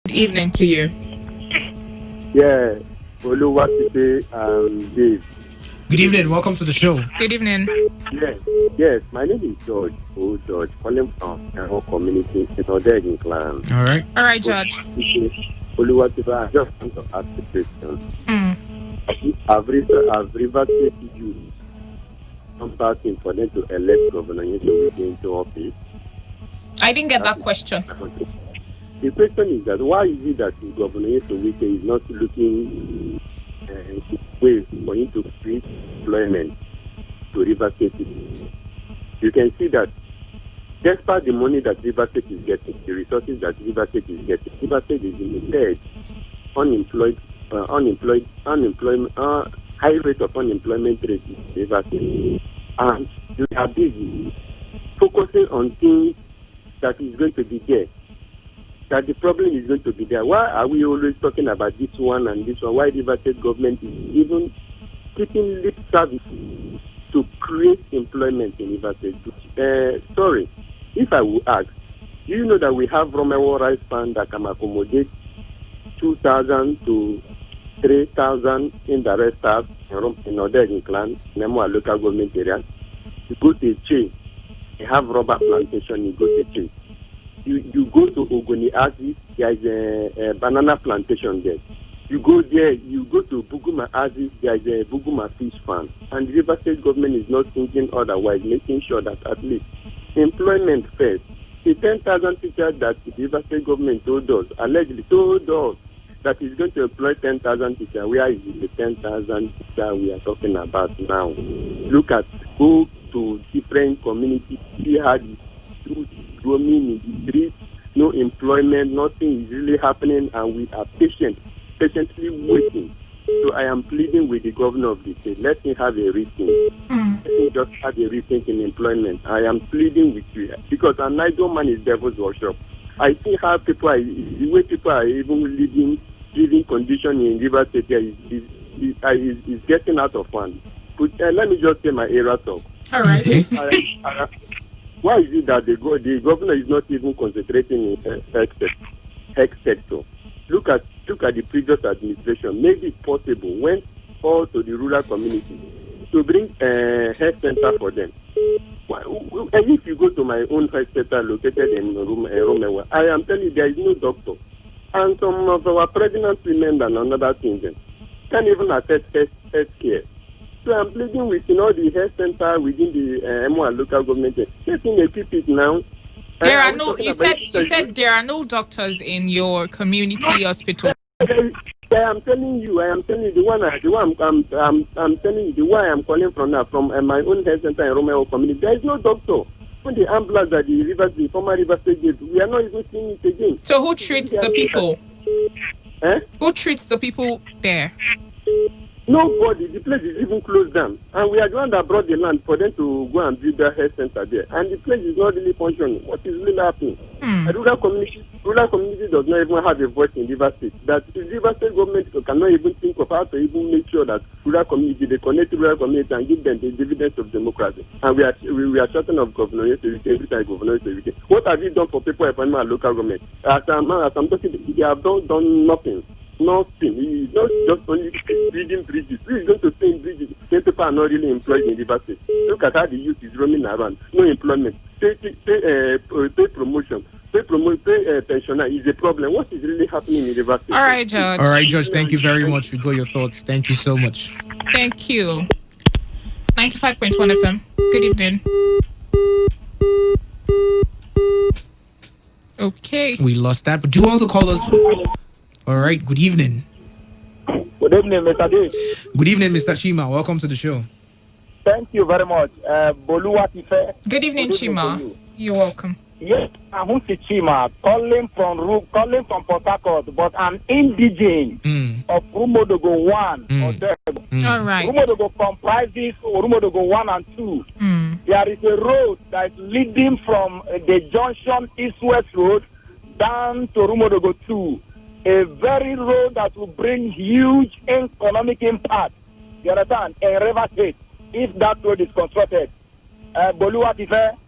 Good evening to you. Yeah, Olusegun and Dave. Good evening. Welcome to the show. Good evening. Yes, my name is George. George, calling from our community in Odeggin clan. All right. All right, George. Olusegun, I just want to ask a question. Mm. Have River State youth come back in for them to elect Governor into office? I didn't get that question. The question is that why is it that Governor Wike is not looking ways for him to create employment to River State? You can see that despite the money that River State is getting, the resources that River State is getting, River State is in the third high rate of unemployment rate in River State. And we are busy focusing on things that is going to be there. That the problem is going to be there. Why are we always talking about this one and this one? Why River State government is even keeping lip service to create employment in River State? Sorry, if I will ask, do you know that we have Romeo Rice Fund that can accommodate 2,000 to 3,000 indirect staff in Odeggin clan, Nemo local government area? You go to a chain, you have rubber plantation, you go to a chain. You go to Ogoni Azi, there is a banana plantation there. You go there, you go to Buguma Azi, there is a Buguma fish farm. And the River State government is not thinking otherwise, making sure that at least employment first. The 10,000 teachers that the River State government allegedly told us that is going to employ 10,000 teachers. Where is the 10,000 teachers we are talking about now? Look at, go to different communities, see how the youth roaming in the streets, no employment, nothing is really happening, and we are patiently waiting. So I am pleading with the governor of the state, let me have a rethink. Let me just have a rethink in employment. I am pleading with you, because an idle man is devil's workshop. I see how the way people are even living condition in River State is getting out of hand. But let me just say my area talk. All right. Why is it that the governor is not even concentrating in health sector? Look at the previous administration. Maybe it's possible went all to the rural community to bring a health center for them. And if you go to my own health center located in Romewa, I am telling you there is no doctor. And some of our pregnant women and another things can't even access health care. So I'm pleading with the health center within the MOA local government. Taking equip it now. There are no. You said there are no doctors in your community hospital. I'm telling you the one I'm telling you the one I'm calling from now from my own health center in Romeo community. There is no doctor. When the ambulance that the former River State gave, we are not even seeing it again. So who treats the people? Who treats the people there? Nobody. The place is even closed down. And we are the one that brought the land for them to go and build their health center there. And the place is not really functioning. What is really happening? A rural community does not even have a voice in River State. That the River State government cannot even think of how to even make sure that rural community, they connect to rural community and give them the dividends of democracy. And we are shouting of governor every time governor. What have you done for people in my local government? As I'm talking, they have done nothing. Nothing. He is not just only building bridges. Who is going to stay in bridges? When people are not really employed in River State. Look at how the youth is roaming around. No employment. Pay promotion. Pay pensioner is a problem. What is really happening in River State? All right, George. Thank you very much. We got your thoughts. Thank you so much. Thank you. 95.1 FM. Good evening. Okay. We lost that, but do also call us. All right. Good evening. Good evening, Mr. Dave. Good evening, Mr. Chima. Welcome to the show. Thank you very much. Boluwatife. Good evening, Chima. You're welcome. Yes, I'm Chima, calling from Port Harcourt, but I'm indigene of Rumodogo 1. All right. Rumodogo comprises Rumodogo 1 and 2. There is a road that is leading from the junction East-West Road down to Rumodogo 2. A very road that will bring huge economic impact, you understand, in River State, if that road is constructed. Boluwatife,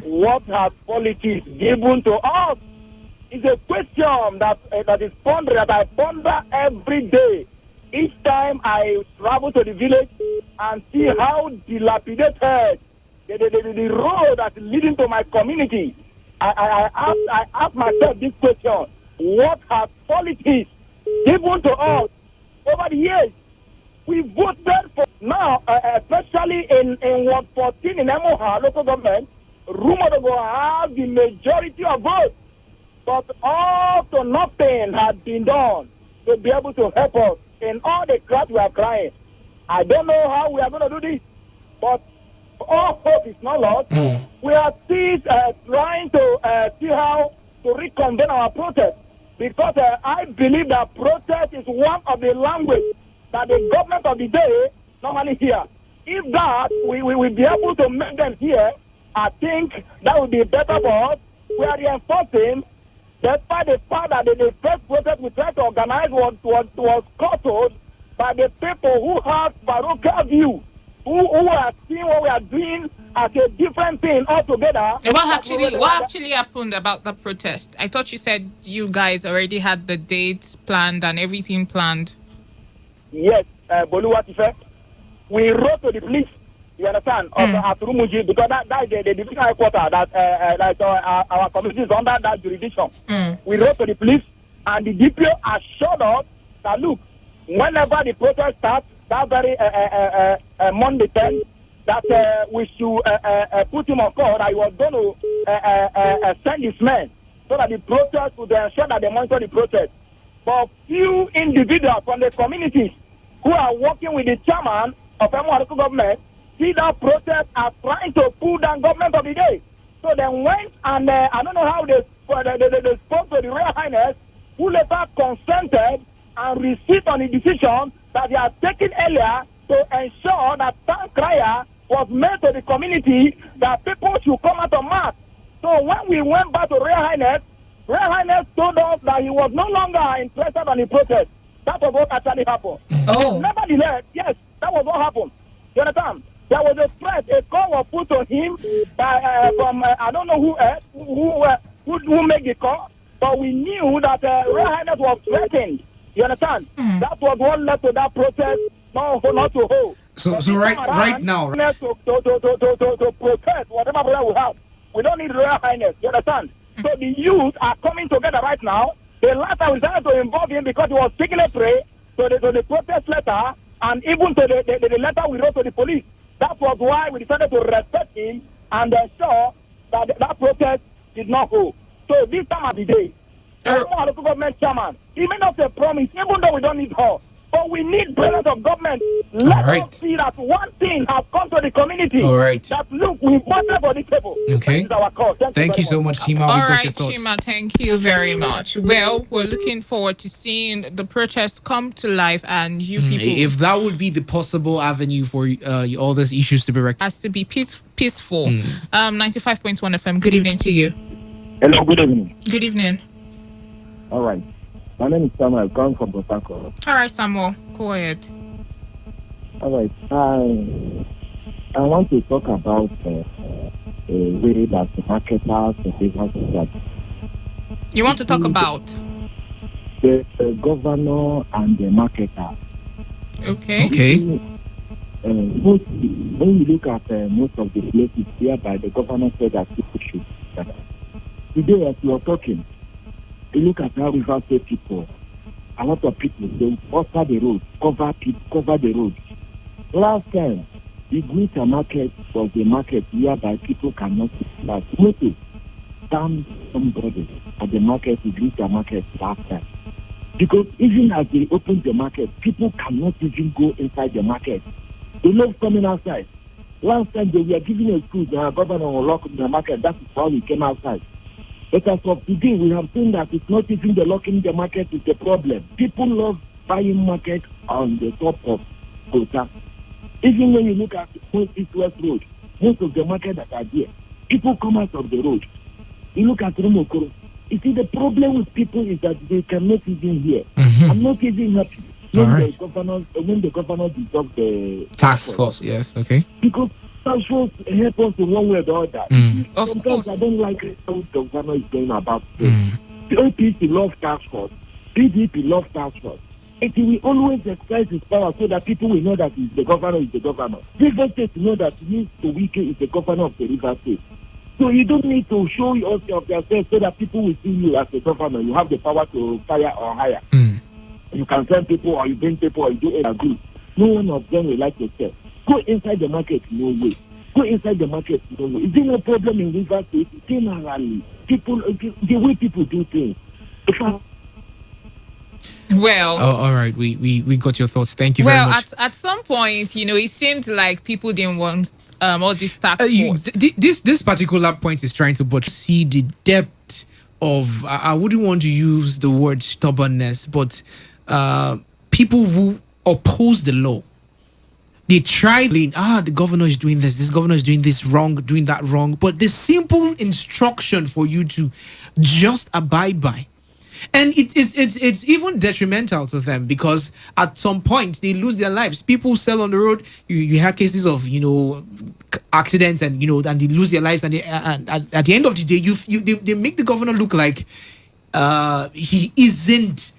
what have politics given to us is a question that is pondering, that I ponder every day. Each time I travel to the village and see how dilapidated the road that's leading to my community, I ask myself this question: what has politics given to us over the years? We voted for now, especially in Ward 14 in Emoha local government, Rumodo will have the majority of votes, but all to nothing has been done to be able to help us in all the crowds we are crying. I don't know how we are going to do this, but all hope is not lost. We are still trying to see how to reconvene our protest, because I believe that protest is one of the language that the government of the day normally hear. If that, we will be able to make them hear, I think that would be better for us. We are reinforcing, despite the fact that the first protest we tried to organize was caught by the people who have parochial view, who are seeing what we are doing as a different thing altogether. What actually happened about the protest? I thought you said you guys already had the dates planned and everything planned. Yes, Boluwatife. We wrote to the police, you understand, at Rumuji, because that is the division headquarters that our community is under that jurisdiction. We wrote to the police, and the DPO assured us that, look, whenever the protest starts, that very Monday 10, that we should put him on call, that he was going to send his men so that the protest would ensure that they monitor the protest. But few individuals from the communities who are working with the chairman of Emoha local government see that protest as trying to pull down government of the day. So they went and I don't know how they spoke to the Royal Highness, who later consented and received on the decision that they had taken earlier to ensure that town crier was made to the community that people should come out of mass. So when we went back to Royal Highness told us that he was no longer interested in the protest. That was what actually happened. Nevertheless, yes, that was what happened. You understand? There was a threat, a call was put on him by, from, I don't know who made the call, but we knew that Royal Highness was threatened. You understand? That was what led to that protest, not to hold. So right now, to protest whatever problem we have, we don't need Royal Highness. You understand? So the youth are coming together right now. The last time we decided to involve him because he was taking a prey to the protest letter and even to the letter we wrote to the police. That was why we decided to respect him and ensure that protest did not hold. So this time of the day, the local government chairman, he made us a promise, even though we don't need her, but we need presence of government. Let us see that one thing has come to the community. All right. That look, we voted for the people. Okay. This is our cause. Thank you so much, Shima. All right, Shima, thank you very much. Well, we're looking forward to seeing the protest come to life and you people. If that would be the possible avenue for all these issues to be rectified. Has to be peaceful. 95.1 FM. Good evening to you. Hello, good evening. Good evening. All right. My name is Samuel. I'm coming from Bosako. All right, Samuel. Go ahead. All right. I want to talk about a way that the marketers, the businesses, you want to talk about the governor and the marketer. Okay. When you look at most of the places whereby the governor said that people should. Today, as we are talking, you look at how River State people, a lot of people, they offer the road, cover the road. Last time, the Greater market was the market whereby people cannot pass. Notice, stand somebody at the market, the Greater market last time. Because even as they open the market, people cannot even go inside the market. They love coming outside. Last time, they were giving a excuse, the governor will lock the market. That is how we came outside. But as of today, we have seen that it's not even the locking the market is the problem. People love buying market on the top of Kota. Even when you look at most East-West Road, most of the market that are there, people come out of the road. You look at Rumokoro. You see, the problem with people is that they cannot even hear. I'm not even happy when the governor dissolved the task force. Yes, okay. Because task force help us in one way or the other. Of Sometimes course. I don't like how the governor is going about this. OPC loves task force, PDP loves task force. It will always exercise his power so that people will know that the governor is the governor. River State know that Mr. Wike is the governor of the River State. So you don't need to show yourself so that people will see you as a governor. You have the power to fire or hire. You can send people or you bring people or you do a group. No one of them will like yourself. Go inside the market, no way. Go inside the market, no way. Is there no problem in River State? Generally, people, the way people do things. Well, all right, we got your thoughts. Thank you very much. At some point, it seemed like people didn't want all this tax force. This particular point is trying to but see the depth of I wouldn't want to use the word stubbornness, but people who oppose the law. They try the governor is doing this governor is doing this wrong, doing that wrong, but the simple instruction for you to just abide by. And it's even detrimental to them because at some point they lose their lives. People sell on the road. You have cases of accidents and they lose their lives. And at the end of the day, they make the governor look like he isn't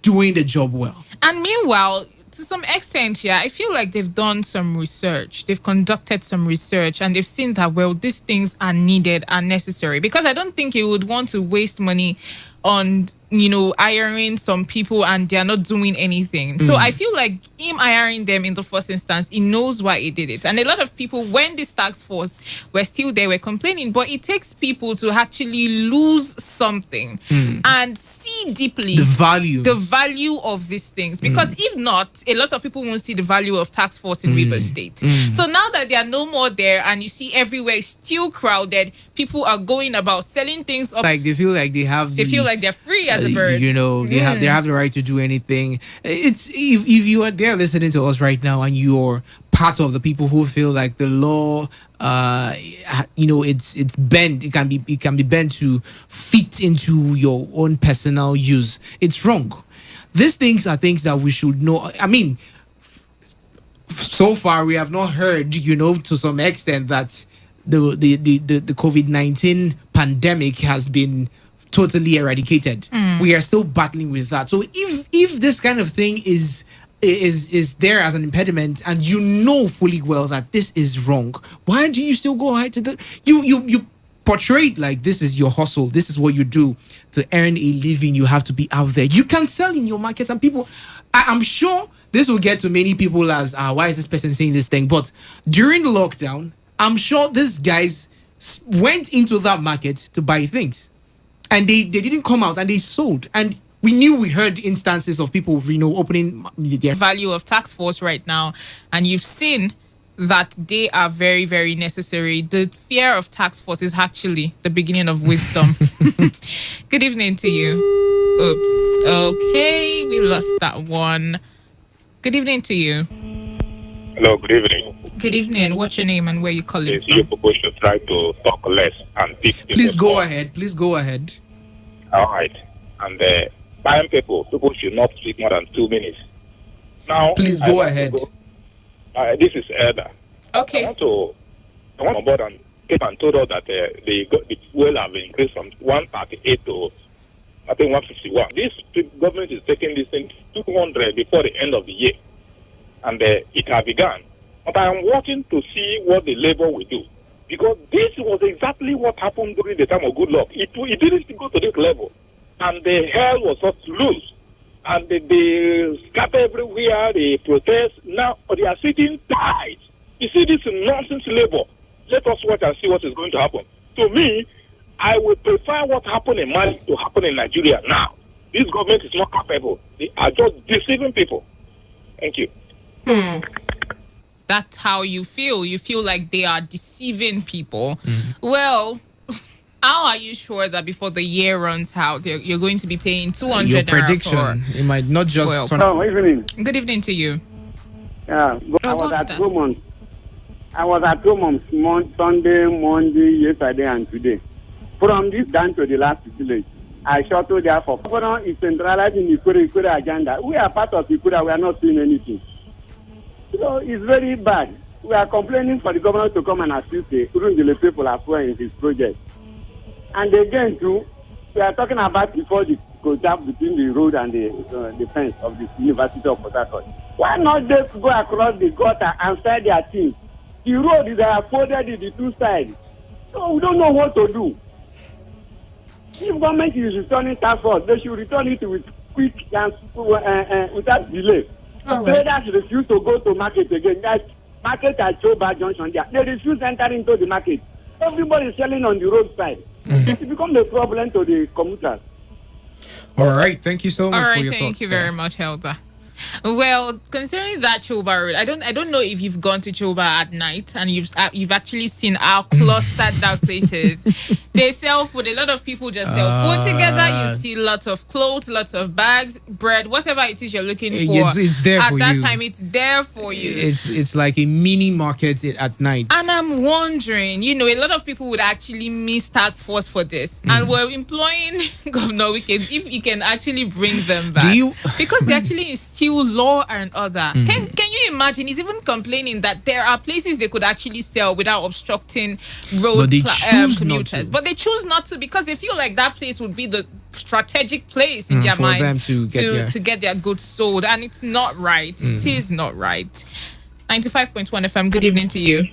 doing the job well. And meanwhile, to some extent, I feel like they've done some research. They've conducted some research and they've seen that, these things are needed and necessary. Because I don't think you would want to waste money on, hiring some people and they're not doing anything. So I feel like him hiring them in the first instance, he knows why he did it. And a lot of people, when this task force were still there, were complaining. But it takes people to actually lose something and see deeply the value of these things. Because if not, a lot of people won't see the value of task force in River State. So now that they are no more there and you see everywhere is still crowded, people are going about selling things up. Like they feel like they feel like they're free as a bird. They have the right to do anything. It's if you are there listening to us right now and you're part of the people who feel like the law it's bent, it can be bent to fit into your own personal use. It's wrong. These things are things that we should know. I mean, so far we have not heard, to some extent that the COVID-19 pandemic has been totally eradicated. We are still battling with that. So if this kind of thing is there as an impediment and you know fully well that this is wrong, why do you still go ahead to do you portray it like this is your hustle, this is what you do to earn a living, you have to be out there, you can sell in your markets, and people, I'm sure this will get to many people as why is this person saying this thing, but during the lockdown I'm sure these guys went into that market to buy things and they didn't come out and they sold. And we heard instances of people, opening their value of task force right now. And you've seen that they are very, very necessary. The fear of task force is actually the beginning of wisdom. Good evening to you. Oops. Okay, we lost that one. Good evening to you. Hello, good evening. Good evening. What's your name and where you calling Yes, from? you're supposed to try to talk less and pick. Please go ahead. All right. And buying people should not speak more than 2 minutes. Now, please go ahead. This is Elder. Okay. I want on board and came and told us that the fuel have increased from 138 to I think 151. This government is taking this thing to 200 before the end of the year, and it has begun. But I am watching to see what the Labour will do, because this was exactly what happened during the time of good luck. It didn't go to this level, and the hell was just loose, and they scatter everywhere. They protest. Now they are sitting tight. You see this nonsense Labour. Let us watch and see what is going to happen. To me, I would prefer what happened in Mali to happen in Nigeria now. This government is not capable. They are just deceiving people. Thank you. That's how you feel. You feel like they are deceiving people. Well, how are you sure that before the year runs out, you're going to be paying 200 your naira prediction? It might not just turn. Evening. Good evening to you. Yeah, I was at home on Sunday, Monday, yesterday, and today. From this down to the last village, I shuttled there for governor is centralizing the Ikure agenda. We are part of Ikure, we are not doing anything. So it's very bad. We are complaining for the governor to come and assist the Urundile people as well in this project. And again, too, we are talking about before the gap between the road and the fence of the University of Port Harcourt. Why not just go across the gutter and start their team? The road is folded in the two sides. So we don't know what to do. If government is returning task force, they should return it with quick and without delay. Traders refuse to go to market again. That market at Choba Junction there. They refuse to enter into the market. Everybody is selling on the roadside. It becomes a problem to the commuters. All right. Thank you so much for your thoughts. Thank you very much, Helga. Well, concerning that Choba road, I don't know if you've gone to Choba at night and you've actually seen how clustered that place is. They sell food. A lot of people just sell food together. You see lots of clothes, lots of bags, bread, whatever it is you're looking for. It's there at for that you. time. It's there for you. It's like a mini market at night. And I'm wondering, a lot of people would actually miss task force for this, and we're employing Governor Wike if he can actually bring them back. Because they actually instill law and order. Can you imagine? He's even complaining that there are places they could actually sell without obstructing road commuters. But they choose not to because they feel like that place would be the strategic place in their for mind them to get their goods sold, and it's not right. It is not right. 95.1 FM. Good evening to you.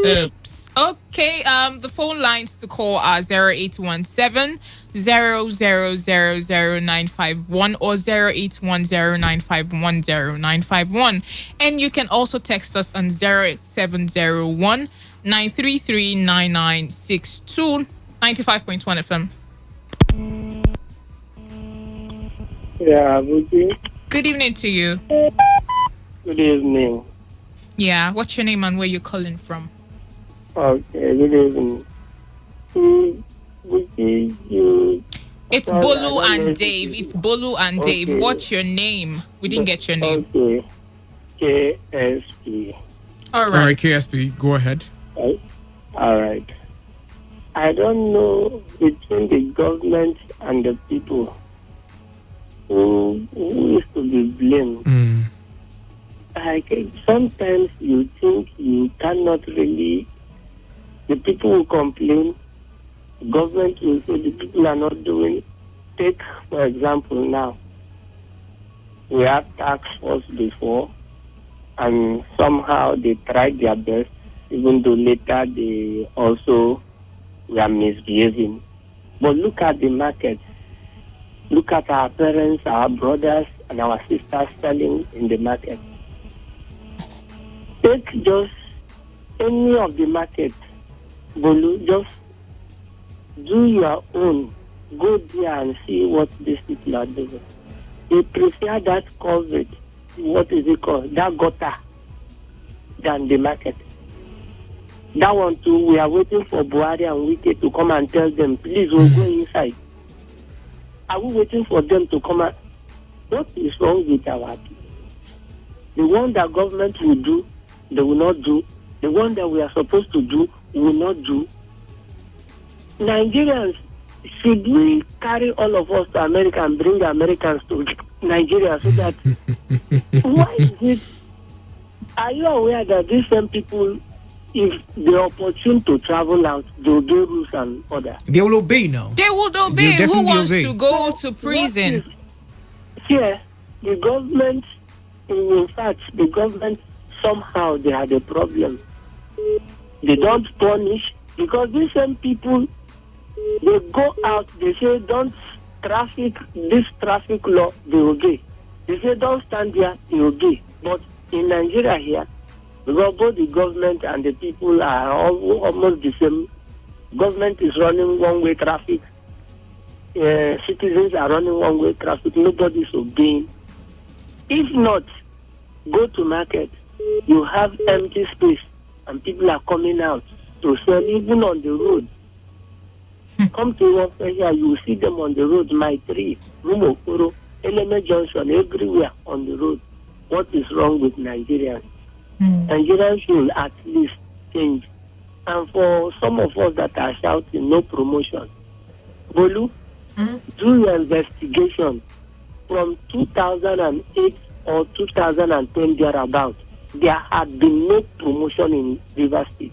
Oops. Okay. The phone lines to call are 0817 0000951 or 0810951091, and you can also text us on 0701 933 9962. 95.1 FM. Yeah, Abudu. Good evening to you. Good evening. Yeah, what's your name and where you calling from? Okay, good evening. It's Bolu and Dave. It's Bolu and Dave. What's your name? We didn't get your name. Okay. KSP. All right, KSP, go ahead. All right. I don't know between the government and the people who is to be blamed. Like sometimes you think you cannot really. The people who complain, the government will say the people are not doing. Take, for example, now, we had task force before, and somehow they tried their best, even though later they also were misbehaving. But look at the market. Look at our parents, our brothers, and our sisters selling in the market. Take just any of the market, Bolu, just do your own. Go there and see what these people are doing. They prefer that COVID, what is it called, that gutter, than the market. That one too, we are waiting for Buhari and Wike to come and tell them, please, we'll go inside. Are we waiting for them to come out? What is wrong with our people? The one that government will do, they will not do. The one that we are supposed to do, we will not do. Nigerians, should we carry all of us to America and bring the Americans to Nigeria so that... Why is it... Are you aware that these same people, if they are opportune to travel out, they will do rules and order? They will obey now. They would obey. Who wants to go to prison? Here, the government, in fact, the government, somehow they had a problem. They don't punish, because these same people, they go out, they say, don't traffic, this traffic law, they obey. They say, don't stand there, they obey. But in Nigeria here, because both the government and the people are almost the same. Government is running one-way traffic. Citizens are running one-way traffic. Nobody is obeying. If not, go to market. You have empty space and people are coming out to sell even on the road. Come to one here, you will see them on the road, My Tree, Rumokoro, Eleme Junction, everywhere on the road. What is wrong with Nigerians? Nigerians should at least change. And for some of us that are shouting, no promotion. Bolu, do your investigation from 2008 or 2010 thereabout. There had been no promotion in River State.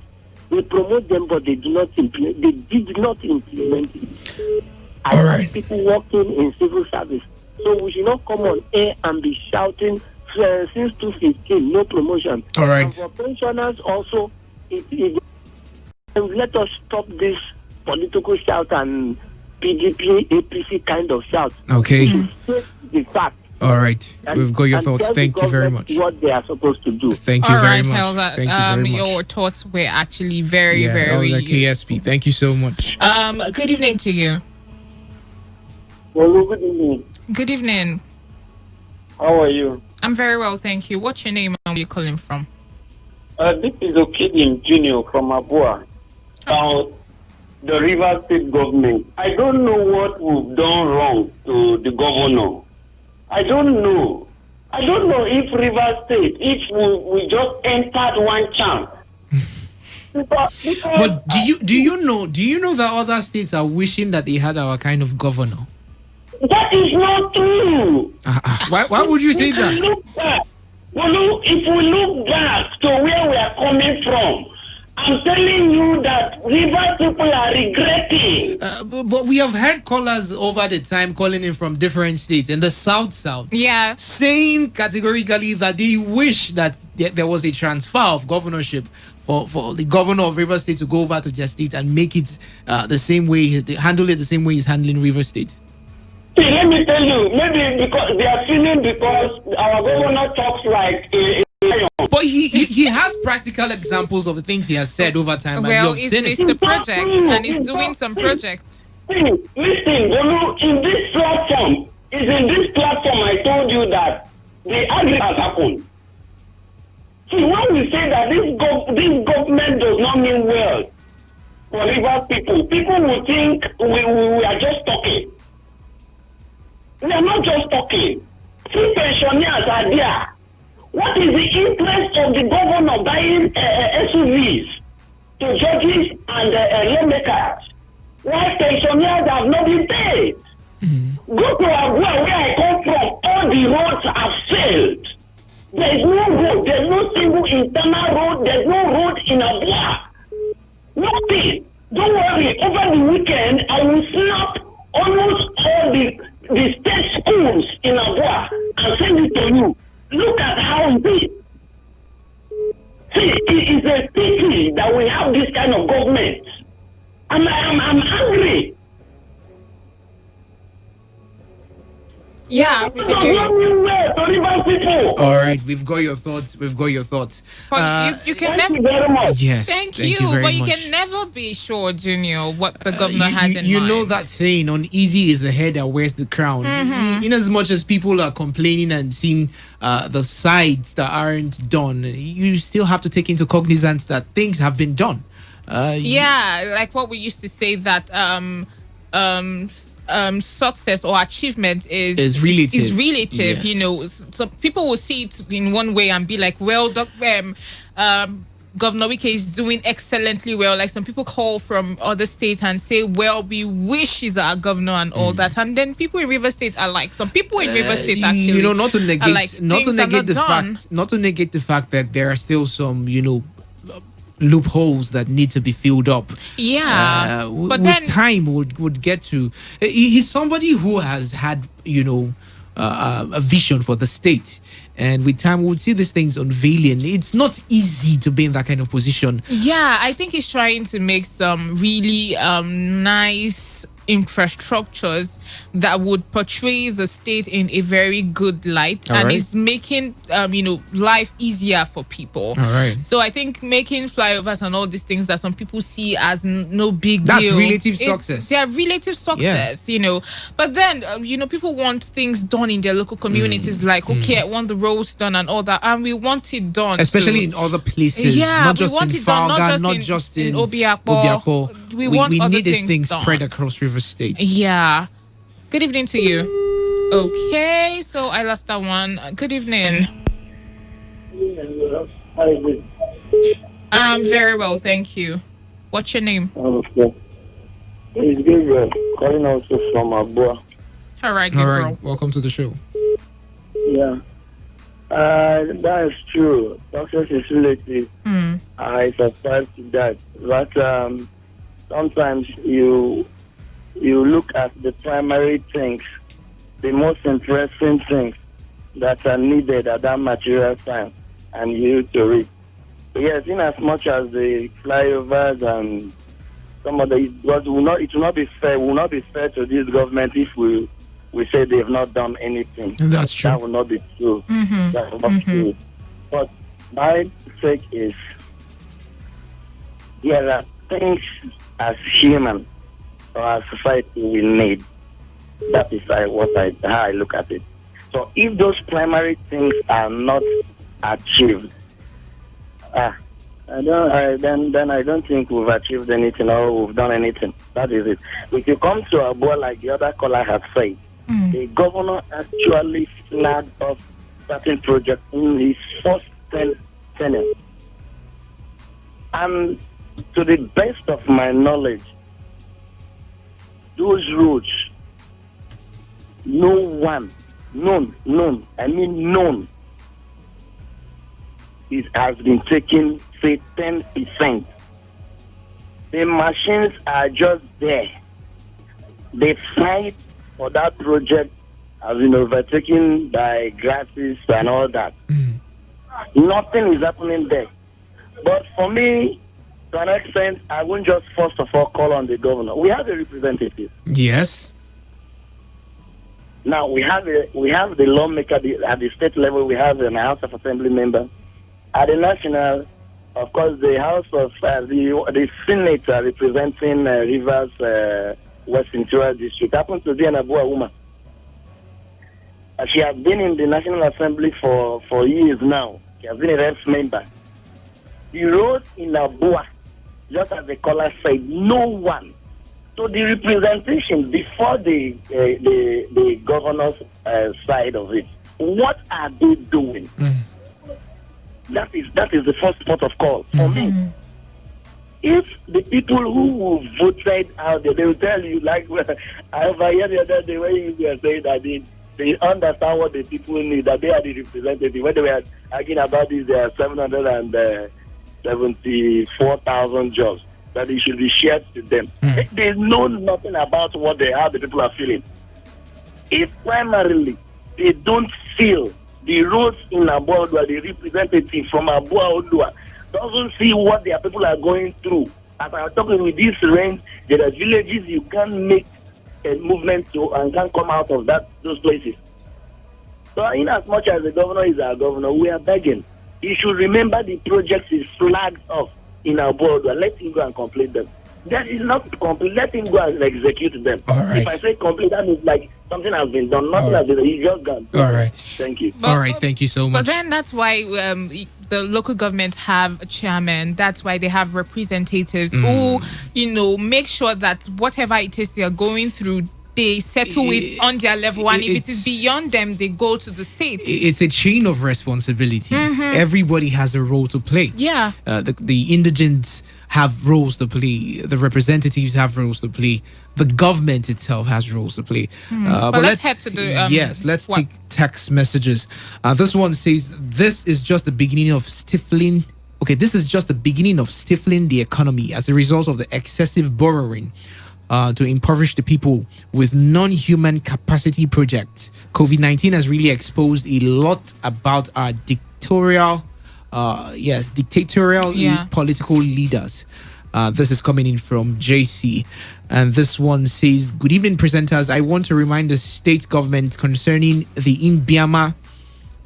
They promote them, but they do not implement. They did not implement it. All right. People working in civil service. So we should not come on air and be shouting since 2015, no promotion. All right. And for pensioners also, let us stop this political shout and PDP, APC kind of shout. Okay. The fact. All right. We've got your thoughts. Thank you very much. What they are supposed to do. Thank you All very right, much. Helga, Thank you very much. your thoughts were actually very, very KSP. Thank you so much. Good evening to you. Hello, good evening. Good evening. How are you? I'm very well, thank you. What's your name and where are you calling from? This is Okidim Junior from Abua. The River State government. I don't know what we've done wrong to the governor. I don't know. I don't know if River State, if we just entered one chance. But do you know that other states are wishing that they had our kind of governor? That is not true. Why would you say that? If we look back to where we are coming from, I'm telling you that river people are regretting. But we have heard callers over the time calling in from different states in the south, yeah, saying categorically that they wish that there was a transfer of governorship for the governor of River State to go over to their state and make it the same way, handle it the same way he's handling River State. See, let me tell you, maybe because they are feeling because our governor talks like a lion. But he has practical examples of the things he has said over time. Well, it's the project, and he's doing some projects. Listen, Bolu, in this platform I told you that the agri has happened. See, when we say that this government does not mean well for river people will think we are just talking. We are not just talking. See, pensioners are there. What is the interest of the governor buying SUVs to judges and lawmakers? Why pensioners have not been paid? Mm-hmm. Go to Agua, where I come from, all the roads have failed. There is no road, there is no single internal road, there is no road in Agua. Nothing. Don't worry, over the weekend, I will snap almost all the state schools in Agua and send it to you. Look at how it is. See, it is a pity that we have this kind of government. I'm angry. Yeah, we can hear you. All right, we've got your thoughts. But you can Thank never. you very much. Yes, Thank you you, very but you much. can never be sure, Junior, what the governor has in mind. You know that saying, uneasy is the head that wears the crown. Mm-hmm. In as much as people are complaining and seeing the sides that aren't done, you still have to take into cognizance that things have been done. Like what we used to say that success or achievement is relative. Yes. You know, so people will see it in one way and be like, well, Governor Wike is doing excellently well. Like some people call from other states and say, well, we wish he's our governor and all that. And then people in River State are like, some people in River State actually, not to negate, like, not to negate the fact that there are still some, loopholes that need to be filled up. Yeah, but with then time would get to. He's somebody who has had a vision for the state, and with time we'll see these things unveiling. It's not easy to be in that kind of position. Yeah, I think he's trying to make some really nice infrastructures that would portray the state in a very good light, and is making life easier for people. All right. So I think making flyovers and all these things that some people see as no big That's deal. relative success. They're relative success, But then people want things done in their local communities. Like, okay, I want the roads done and all that, and we want it done, especially in other places. Yeah, not just we want in it done, Falga, not just in Obiakpo. We want other need these things done. spread across River State. Yeah. Good evening to you. Okay, so I lost that one. Good evening. I'm very well, thank you. What's your name? Okay. It's Gabriel, calling also from Abua. All right, Gabriel. Welcome to the show. Yeah. That is true. Success is relative. I subscribe to that. But sometimes you look at the primary things, the most interesting things that are needed at that material time, and you to read. Yes, in as much as the flyovers and some of the, but it will not be fair. Will not be fair to this government if we say they have not done anything. That's true. That will not be true. That will not be true. But my sake is, there are things as human or as society we need. That is how I look at it. So if those primary things are not achieved, I don't think we've achieved anything or we've done anything. That is it. If you come to Abudu, like the other caller has said, the governor actually flagged off certain projects in his first tenure. And to the best of my knowledge, those roads, none, it has been taken, say, 10%. The machines are just there. The fight for that project has been overtaken by grasses and all that. Nothing is happening there. But for me, to an extent, I won't just first of all call on the governor. We have a representative. Yes. Now we have the lawmaker at the state level. We have an House of Assembly member. At the national, of course, the House of the Senate representing Rivers West Interior District happens to be an Abua woman. She has been in the National Assembly for years now. She has been a reps member. The road in Abua, just as the caller said, no one. So the representation before the governor's side of it, what are they doing? That is the first port of call for me. If the people who voted out there, they will tell you, like I overheard the other day when you were saying that they understand what the people need, that they are the representative. When they were arguing about this, there are 774,000 jobs that it should be shared to them. They know nothing about how the people are feeling. If primarily they don't feel the roads in Abudu, the representative from Abudu doesn't see what their people are going through. As I'm talking with this range, there are villages you can't make a movement to and can't come out of those places. So in as much as the governor is our governor, we are begging. He should remember the projects is flagged off in Abudu. Let him go and complete them. That is not complete. Let him go and execute them. All right. If I say complete, that means like something has been done. Nothing has been done. He's just gone. All right. Thank you. All right. Thank you so much. But then that's why the local governments have a chairman. That's why they have representatives who, make sure that whatever it is they are going through, they settle it on their level. And if it is beyond them, they go to the state. It's a chain of responsibility. Everybody has a role to play. Yeah. The indigents have roles to play. The representatives have roles to play. The government itself has roles to play. But let's head to the... let's take text messages. This one says, this is just the beginning of stifling... Okay, this is just the beginning of stifling the economy as a result of the excessive borrowing to impoverish the people with non-human capacity projects. COVID-19 has really exposed a lot about our dictatorial political leaders. This is coming in from JC. And this one says, good evening, presenters. I want to remind the state government concerning the Imbiama,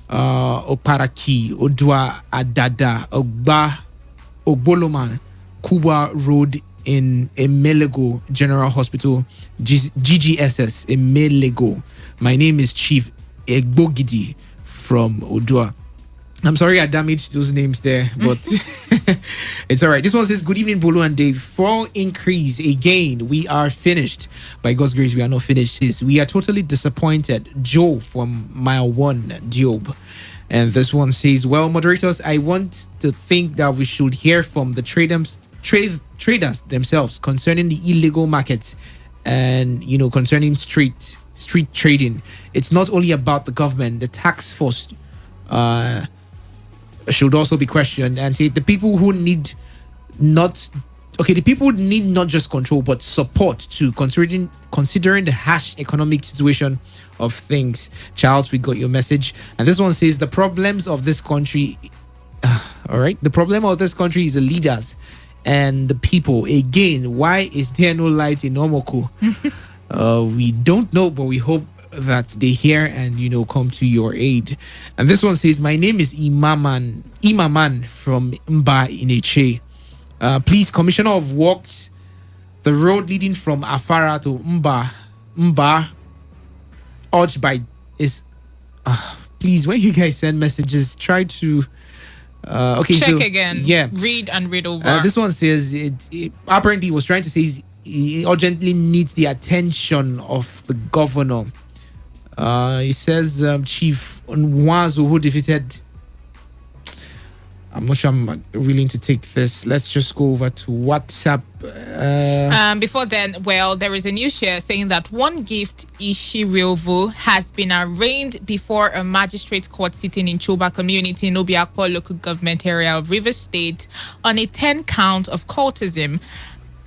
Oparaki, Odua, Adada, Ogba, Ogboloman, Kuba Road in Emelego General Hospital, GGSS Emelego. My name is Chief Egbogidi from Odua. I'm sorry I damaged those names there, but it's all right. This one says, good evening, Bolu and Dave. For increase again, we are finished. By God's grace, we are not finished. We are totally disappointed. Joe from Mile 1, Diob. And this one says, well, moderators, I want to think that we should hear from the traders themselves concerning the illegal markets and, concerning street trading. It's not only about the government, the tax force should also be questioned, and say the people need not just control but support to considering the harsh economic situation of things. Charles, we got your message. And this one says the problems of this country all right, the problem of this country is the leaders and the people. Again, why is there no light in Omoko? We don't know, but we hope that they hear and come to your aid. And this one says, my name is Imaman from Mba in Eche. Please, Commissioner of Works, the road leading from Afara to Mba urged by is please, when you guys send messages, try to check again. Yeah, read over. This one says it apparently was trying to say he urgently needs the attention of the governor. He says Chief Nwazo, who defeated. I'm not sure I'm willing to take this. Let's just go over to WhatsApp. Before then, there is a news here saying that one gift Ishiriovu has been arraigned before a magistrate court sitting in Choba community in Obiakpo local government area of Rivers State on a 10 count of cultism,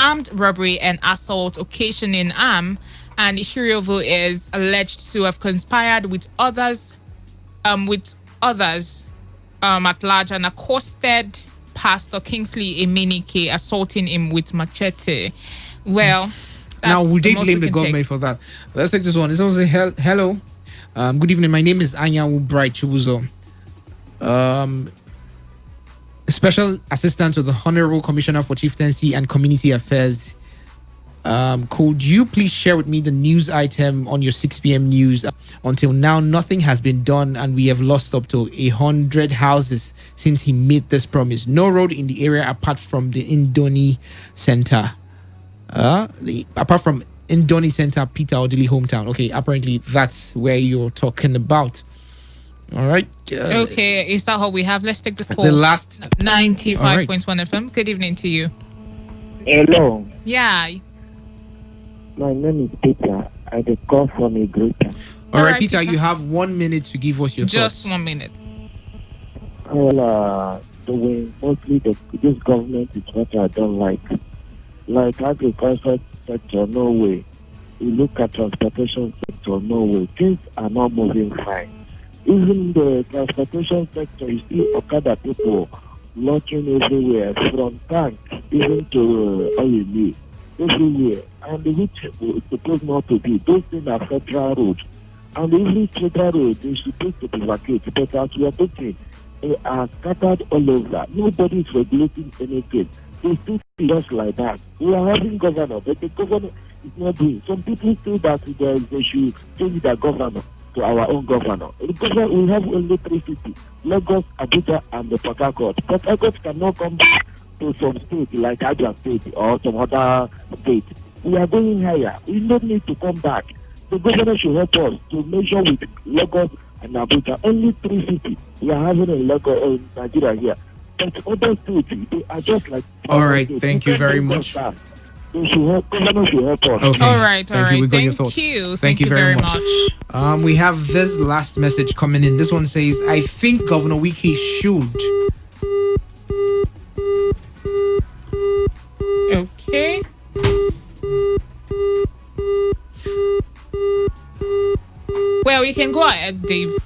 armed robbery and assault occasioning harm. And Ishiriovu is alleged to have conspired with others at large and accosted Pastor Kingsley Emenike, assaulting him with machete. Well, now we did blame the government for that. Let's take this one. It's also hello. Good evening. My name is Anya Bright Chubuzo. Special Assistant to the Honorable Commissioner for Chieftaincy and Community Affairs. Could you please share with me the news item on your 6 p.m. news? Until now, nothing has been done, and we have lost up to 100 houses since he made this promise. No road in the area apart from the Indoni Center. Apart from Indoni Center, Peter Odili hometown. Okay, apparently that's where you're talking about. All right. Okay, is that all we have? Let's take this call. The last 95.1 FM. Good evening to you. Hello. Yeah. My name is Peter. I call from a group. All right, Peter, you have 1 minute to give us your thoughts. Just 1 minute. Well, the way mostly this government is what I don't like. Like agriculture sector, no way. You look at transportation sector, no way. Things are not moving fine. Even the transportation sector, you see Okada people launching everywhere, from tank even to oil everywhere. And which is supposed not to be. Those things are federal roads. And every federal road is supposed to be vacated. But as we are talking, they are scattered all over. Nobody is regulating anything. They still just like that. We are having governor, but the governor is not doing. Some people say that they should change their governor to our own governor. Because we have only 3 cities, Lagos, Abudu, and the Port Harcourt. Port Harcourt cannot come back to some state like Abia State or some other state. We are going higher. We don't need to come back. The governor should help us to measure with Lagos and Abuja. Only 3 cities we are having in Lagos or in Nigeria here. But other states, they are just like... All right, thank you very much. They should help, governor should help us. Okay. All right. Thank you. We got your thoughts. Thank you very much. We have this last message coming in. This one says, I think Governor Wiki should... Okay. Well, you can go ahead, Dave.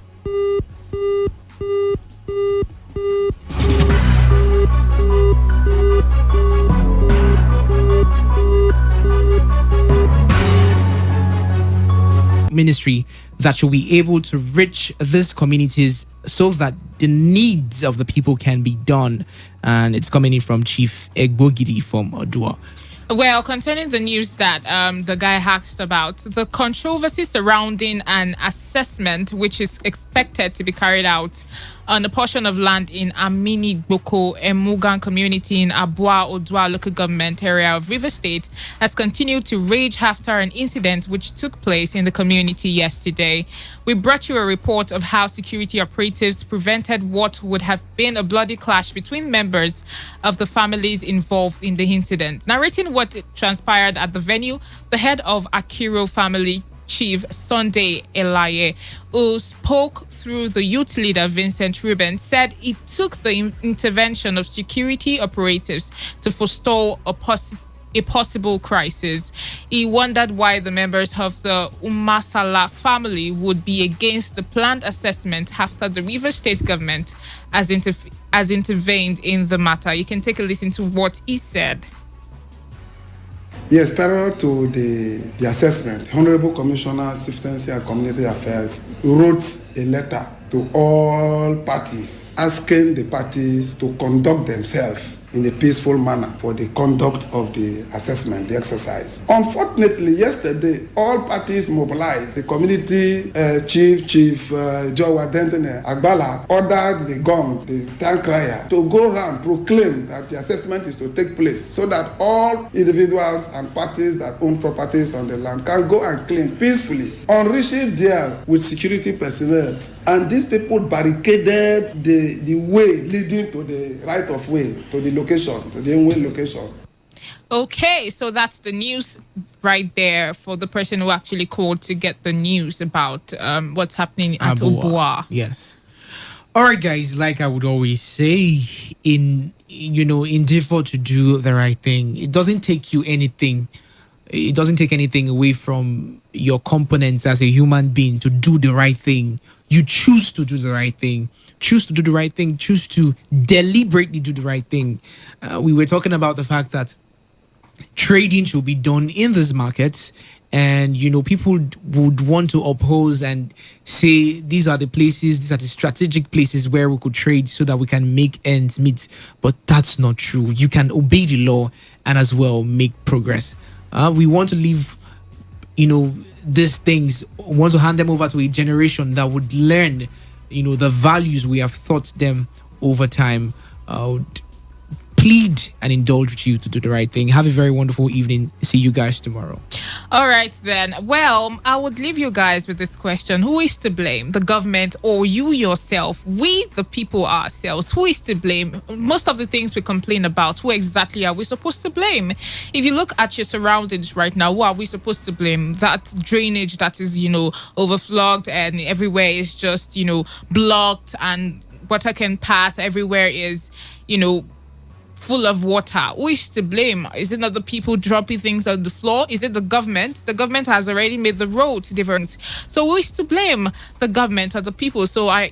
Ministry that should be able to reach these communities so that the needs of the people can be done. And it's coming in from Chief Egbogidi from Odua. Well, concerning the news that the guy asked about, the controversy surrounding an assessment which is expected to be carried out on a portion of land in Amini Boko Emugan community in Abua Odua local government area of River State has continued to rage after an incident which took place in the community yesterday. We brought you a report of how security operatives prevented what would have been a bloody clash between members of the families involved in the incident. Narrating what transpired at the venue, the head of Akiro family, Chief Sunday Elaye, who spoke through the youth leader Vincent Ruben, said it took the intervention of security operatives to forestall a possible crisis. He wondered why the members of the Umasala family would be against the planned assessment after the Rivers State government has intervened in the matter. You can take a listen to what he said. Yes, parallel to the assessment, Honorable Commissioner, Safety and Community Affairs wrote a letter to all parties asking the parties to conduct themselves in a peaceful manner for the conduct of the assessment, the exercise. Unfortunately, yesterday, all parties mobilized. The community chief, Joe Wadentene Agbala, ordered the gong, the town crier, to go around, proclaim that the assessment is to take place so that all individuals and parties that own properties on the land can go and claim peacefully. On reaching there with security personnel, and these people barricaded the way leading to the right of way, to the location, to the in-way location. Okay, so that's the news right there for the person who actually called to get the news about what's happening at Obua. Yes. All right, guys, like I would always say, in default to do the right thing, it doesn't take you anything. It doesn't take anything away from your components as a human being to do the right thing. You choose to do the right thing. Choose to do the right thing. Choose to deliberately do the right thing. We were talking about the fact that trading should be done in this market, and people would want to oppose and say these are the strategic places where we could trade so that we can make ends meet. But that's not true. You can obey the law and as well make progress. We want to leave these things, want to hand them over to a generation that would learn the values we have taught them over time. I would plead and indulge with you to do the right thing. Have a very wonderful evening. See you guys tomorrow. All right, then. Well, I would leave you guys with this question. Who is to blame? The government or you yourself? We, the people ourselves. Who is to blame? Most of the things we complain about, who exactly are we supposed to blame? If you look at your surroundings right now, who are we supposed to blame? That drainage that is, overflogged and everywhere is just, blocked and water can pass. Everywhere is, full of water. Who is to blame? Is it not the people dropping things on the floor? Is it the government? The government has already made the roads different. So who is to blame? The government or the people? So I'm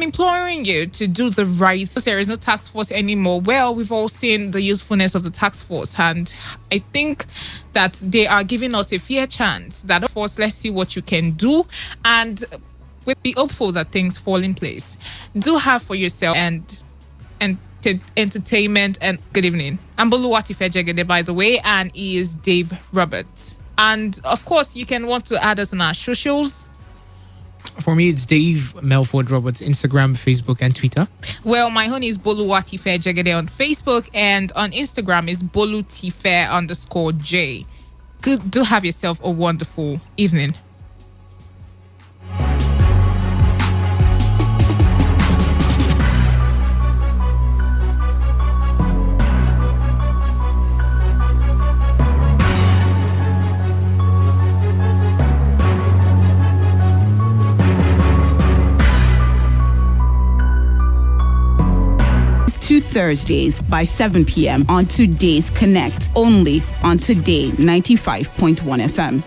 imploring you to do the right thing. There is no task force anymore. Well, we've all seen the usefulness of the task force, and I think that they are giving us a fair chance. That, of course, let's see what you can do, and we'll be hopeful that things fall in place. Do have for yourself and entertainment and good evening. I'm Boluwati Fejegede, by the way, and he is Dave Roberts. And of course, you can want to add us on our socials. For me, it's Dave Melford Roberts, Instagram, Facebook, and Twitter. Well, my own is Boluwati Fejegede on Facebook, and on Instagram is BoluTife_J. Do have yourself a wonderful evening. Thursdays by 7 p.m. on Today's Connect, only on Today 95.1 FM.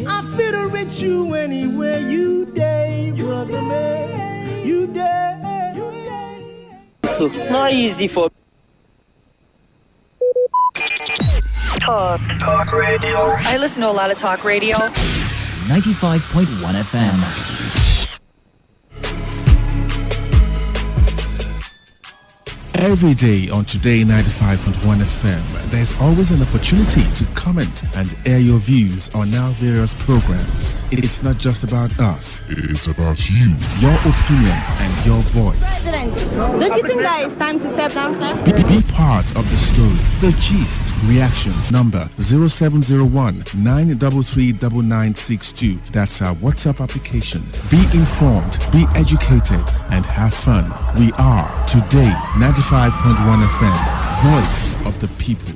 I fit with you anywhere you day, brother man. You day. It's not easy for Talk radio. I listen to a lot of talk radio. 95.1 FM. Every day on Today 95.1 FM, there's always an opportunity to comment and air your views on our various programs. It's not just about us, it's about you, your opinion, and your voice. President, don't you think that it's time to step down, sir? Be part of the story. The gist, reactions, number 0701 933 9962. That's our WhatsApp application. Be informed, be educated, and have fun. We are Today 95.1 FM, voice of the people.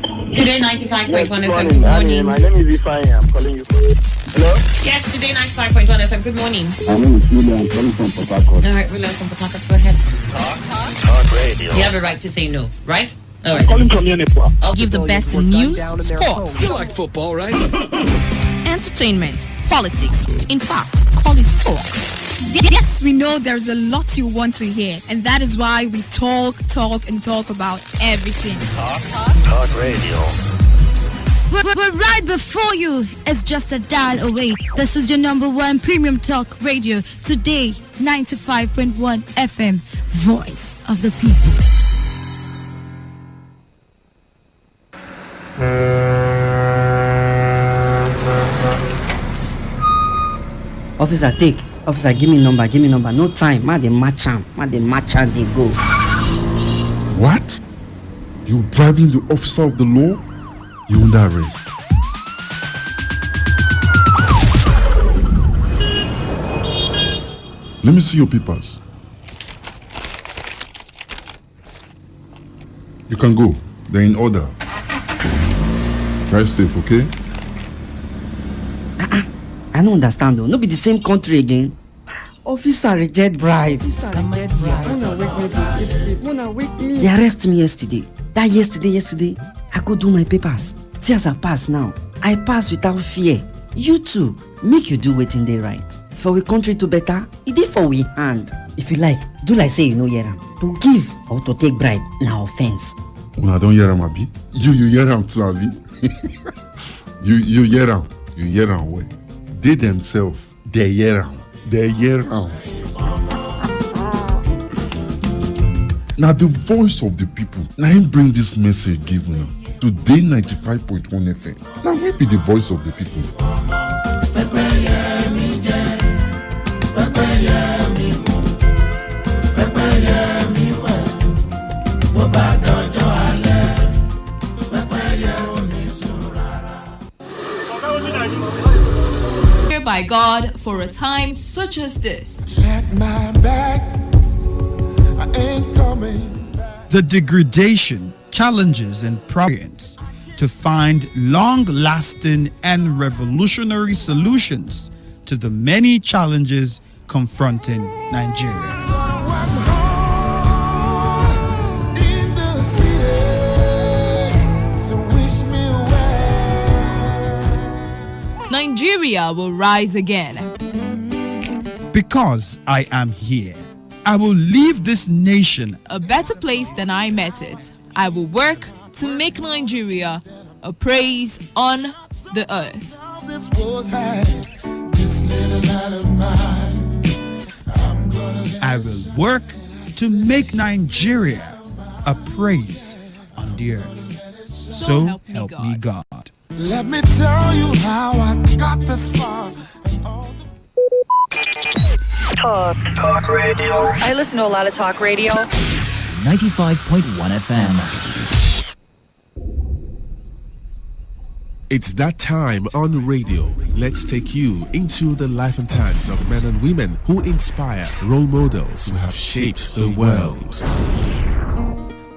Today 95.1 FM. Morning. Good morning. My name is Ifeanyi. I'm calling you. Hello? Yes, Today 95.1 FM. Good morning. My name is William. I'm calling from Port Harcourt. All right, William from Port Harcourt. Go ahead. Talk radio. You have a right to say no, right? All right. I'm calling from Unipo. I'll Give the best in news, sports, You like football, right? entertainment, politics. In fact, call it talk. Yes, we know there's a lot you want to hear, and that is why we talk about everything. Talk radio. We're right before you. It's just a dial away. This is your number one premium talk radio. Today, 95.1 FM. Voice of the people. Officer, give me number. No time. Ma, they match am, they go. What? You bribing the officer of the law? You under arrest. Let me see your papers. You can go. They're in order. Drive safe, okay? I don't understand though. No be the same country again. Officer reject bribe. They arrest me yesterday. That yesterday, I go do my papers. See as I pass now. I pass without fear. You too, make you do wetin dey right. For we country to better, it dey for we hand. If you like, do like say you no hear am. To give or to take bribe, na offense. Una don't hear am, abi? You hear am too, abi? You hear am. You hear am well. They themselves, they hear am. Now the voice of the people. Now him bring this message give now. Today 95.1 FM. Now we be the voice of the people. By God for a time such as this. The degradation, challenges, and problems to find long-lasting and revolutionary solutions to the many challenges confronting Nigeria. Nigeria will rise again. Because I am here, I will leave this nation a better place than I met it. I will work to make Nigeria a praise on the earth. I will work to make Nigeria a praise on the earth. So help me God. Let me tell you how I got this far. Talk radio. I listen to a lot of talk radio. 95.1 FM. It's that time on radio. Let's take you into the life and times of men and women who inspire, role models who have shaped the world.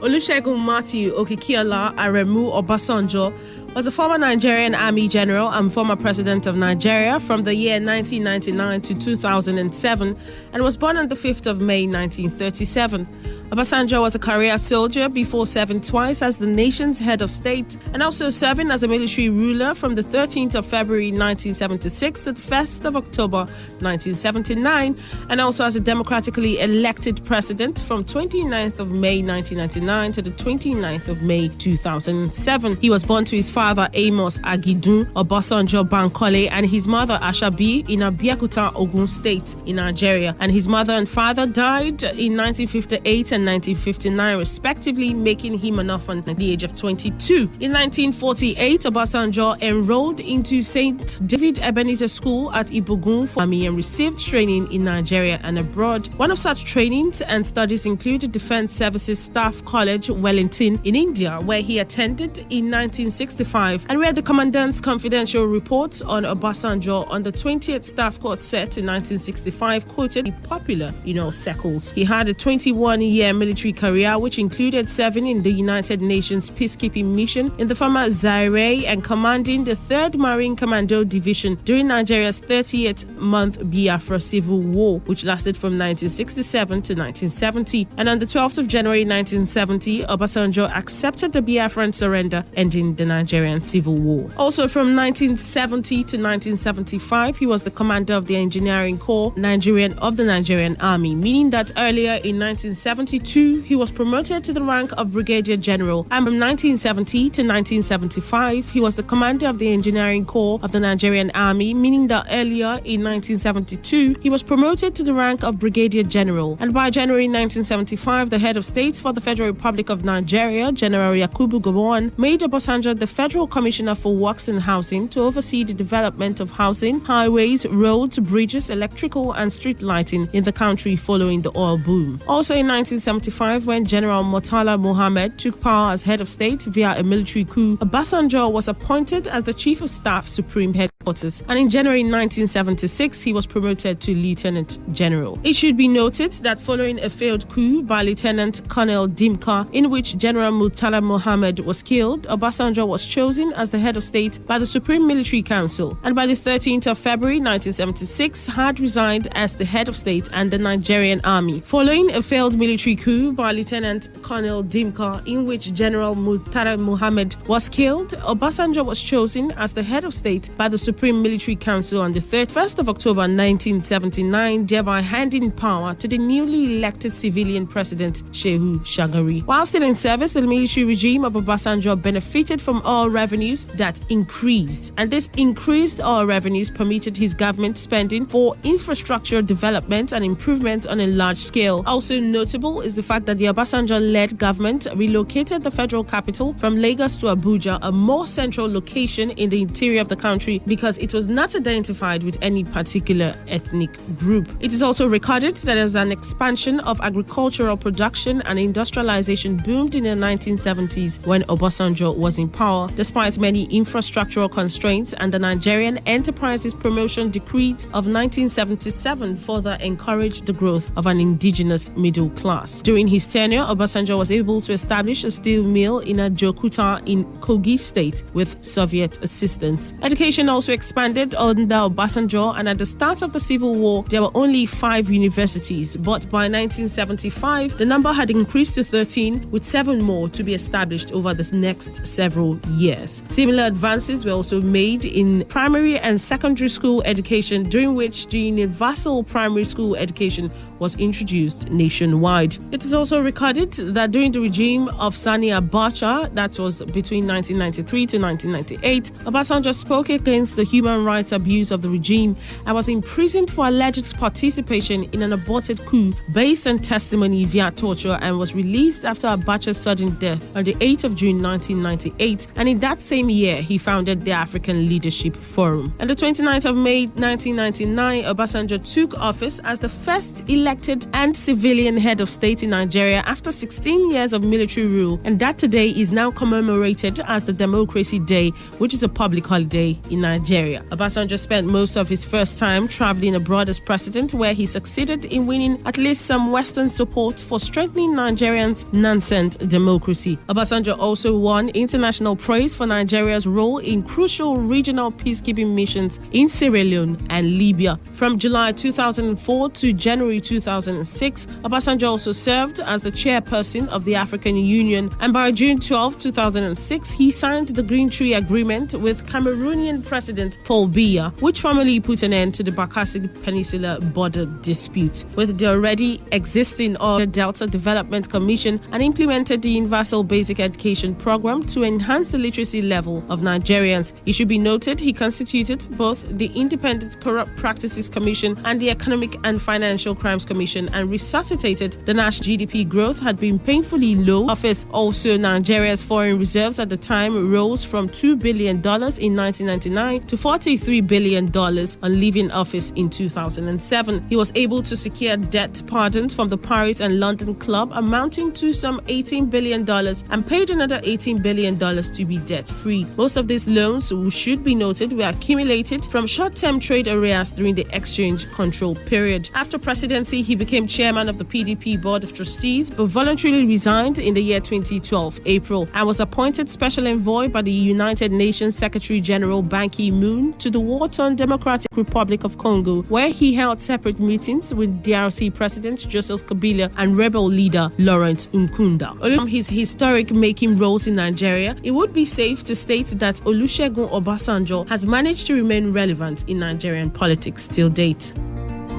Olusegun Okikiola Aremu Obasanjo was a former Nigerian Army general and former president of Nigeria from the year 1999 to 2007 and was born on the 5th of May 1937. Obasanjo was a career soldier before serving twice as the nation's head of state and also serving as a military ruler from the 13th of February 1976 to the 1st of October 1979 and also as a democratically elected president from 29th of May 1999 to the 29th of May 2007. He was born to his father Amos Agidun Obasanjo Bankole and his mother Ashabi in Abeokuta, Ogun State in Nigeria, and his mother and father died in 1958 and 1959 respectively, making him an orphan at the age of 22. In 1948, Obasanjo enrolled into St. David Ebenezer School at Ibogun for Army and received training in Nigeria and abroad. One of such trainings and studies included Defense Services Staff College College, Wellington, in India, where he attended in 1965, and where the Commandant's confidential reports on Obasanjo on the 20th Staff Court Sept in 1965 quoted popular in all circles. He had a 21-year military career, which included serving in the United Nations peacekeeping mission in the former Zaire and commanding the 3rd Marine Commando Division during Nigeria's 38th-month Biafra Civil War, which lasted from 1967 to 1970. And on the 12th of January 1970, Obasanjo accepted the Biafran surrender, ending the Nigerian Civil War. Also from 1970 to 1975, he was the commander of the Engineering Corps of the Nigerian Army, meaning that earlier in 1972, he was promoted to the rank of Brigadier General, and from 1970 to 1975, he was the commander of the Engineering Corps of the Nigerian Army, meaning that earlier in 1972, he was promoted to the rank of Brigadier General. And by January 1975, the head of state for the Federal Republic of Nigeria, General Yakubu Gowon, made Obasanjo the Federal Commissioner for Works and Housing to oversee the development of housing, highways, roads, bridges, electrical and street lighting in the country following the oil boom. Also in 1975, when General Murtala Mohammed took power as head of state via a military coup, Obasanjo was appointed as the Chief of Staff Supreme Headquarters, and in January 1976, he was promoted to Lieutenant General. It should be noted that following a failed coup by Lieutenant Colonel Dimka, in which General Murtala Mohammed was killed, Obasanjo was chosen as the head of state by the Supreme Military Council, and by the 13th of February 1976, had resigned as the head of state and the Nigerian Army. Following a failed military coup by Lieutenant Colonel Dimka, in which General Murtala Mohammed was killed, Obasanjo was chosen as the head of state by the Supreme Military Council on the 1st of October 1979, thereby handing power to the newly elected civilian president, Shehu Shagari. While still in service, the military regime of Obasanjo benefited from oil revenues that increased, and this increased oil revenues permitted his government spending for infrastructure development and improvement on a large scale. Also notable is the fact that the Obasanjo-led government relocated the federal capital from Lagos to Abuja, a more central location in the interior of the country, because it was not identified with any particular ethnic group. It is also recorded that as an expansion of agricultural production and industrialization boomed in the 1970s when Obasanjo was in power, despite many infrastructural constraints, and the Nigerian Enterprises Promotion Decree of 1977 further encouraged the growth of an indigenous middle class. During his tenure, Obasanjo was able to establish a steel mill in Ajokuta in Kogi State with Soviet assistance. Education also expanded under Obasanjo, and at the start of the Civil War, there were only 5 universities, but by 1975, the number had increased to 13, with 7 more to be established over the next several years. Similar advances were also made in primary and secondary school education, during which the universal primary school education was introduced nationwide. It is also recorded that during the regime of Sani Abacha, that was between 1993 to 1998, Obasanjo spoke against the human rights abuse of the regime and was imprisoned for alleged participation in an aborted coup based on testimony via torture, and was released after Abacha's sudden death on the 8th of June 1998. And in that same year, he founded the African Leadership Forum. On the 29th of May 1999, Obasanjo took office as the first elected and civilian head of state in Nigeria after 16 years of military rule, and that today is now commemorated as the Democracy Day, which is a public holiday in Nigeria. Obasanjo spent most of his first time traveling abroad as president, where he succeeded in winning at least some Western support for strengthening Nigerians' nascent democracy. Obasanjo also won international praise for Nigeria's role in crucial regional peacekeeping missions in Sierra Leone and Libya. From July 2004 to January 2006, Obasanjo also served as the chairperson of the African Union, and by June 12, 2006, he signed the Green Tree Agreement with Cameroonian President Paul Biya, which formally put an end to the Bakassi Peninsula border dispute. With the already existing Oil Delta Development Commission, and implemented the Universal Basic Education Program to enhance the literacy level of Nigerians. It should be noted he constituted both the Independent Corrupt Practices Commission and the Economic and Financial Crimes Commission, and resuscitated the national GDP growth had been painfully low. Office also, Nigeria's foreign reserves at the time rose from $2 billion in 1999 to $43 billion on leaving office in 2007. He was able to secure debt pardons from the Paris and London club amounting to some $18 billion and paid another $18 billion to be debt-free. Most of these loans, which should be noted, were accumulated from short-term trade arrears during the exchange control period. After presidency, he became chairman of the PDP Board of Trustees, but voluntarily resigned in the year 2012, April, and was appointed special envoy by the United Nations Secretary General Ban Ki-moon to the war-torn Democratic Republic of Congo, where he held separate meetings with DRC President Joseph Kabila and rebel leader Laurent Nkunda. From his historic making roles in Nigeria, it would be safe to state that Olusegun Obasanjo has managed to remain relevant in Nigerian politics till date.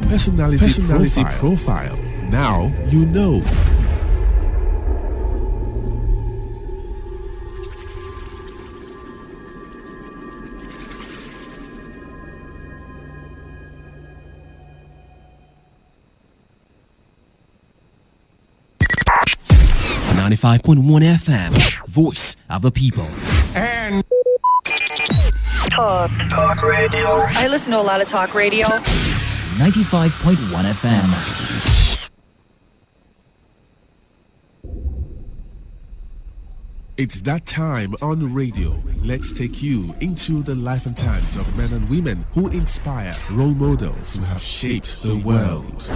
Personality profile. Now you know. .1 FM, voice of the people. And Talk Radio. I listen to a lot of talk radio. 95.1 FM. It's that time on radio. Let's take you into the life and times of men and women who inspire, role models who have shaped the world.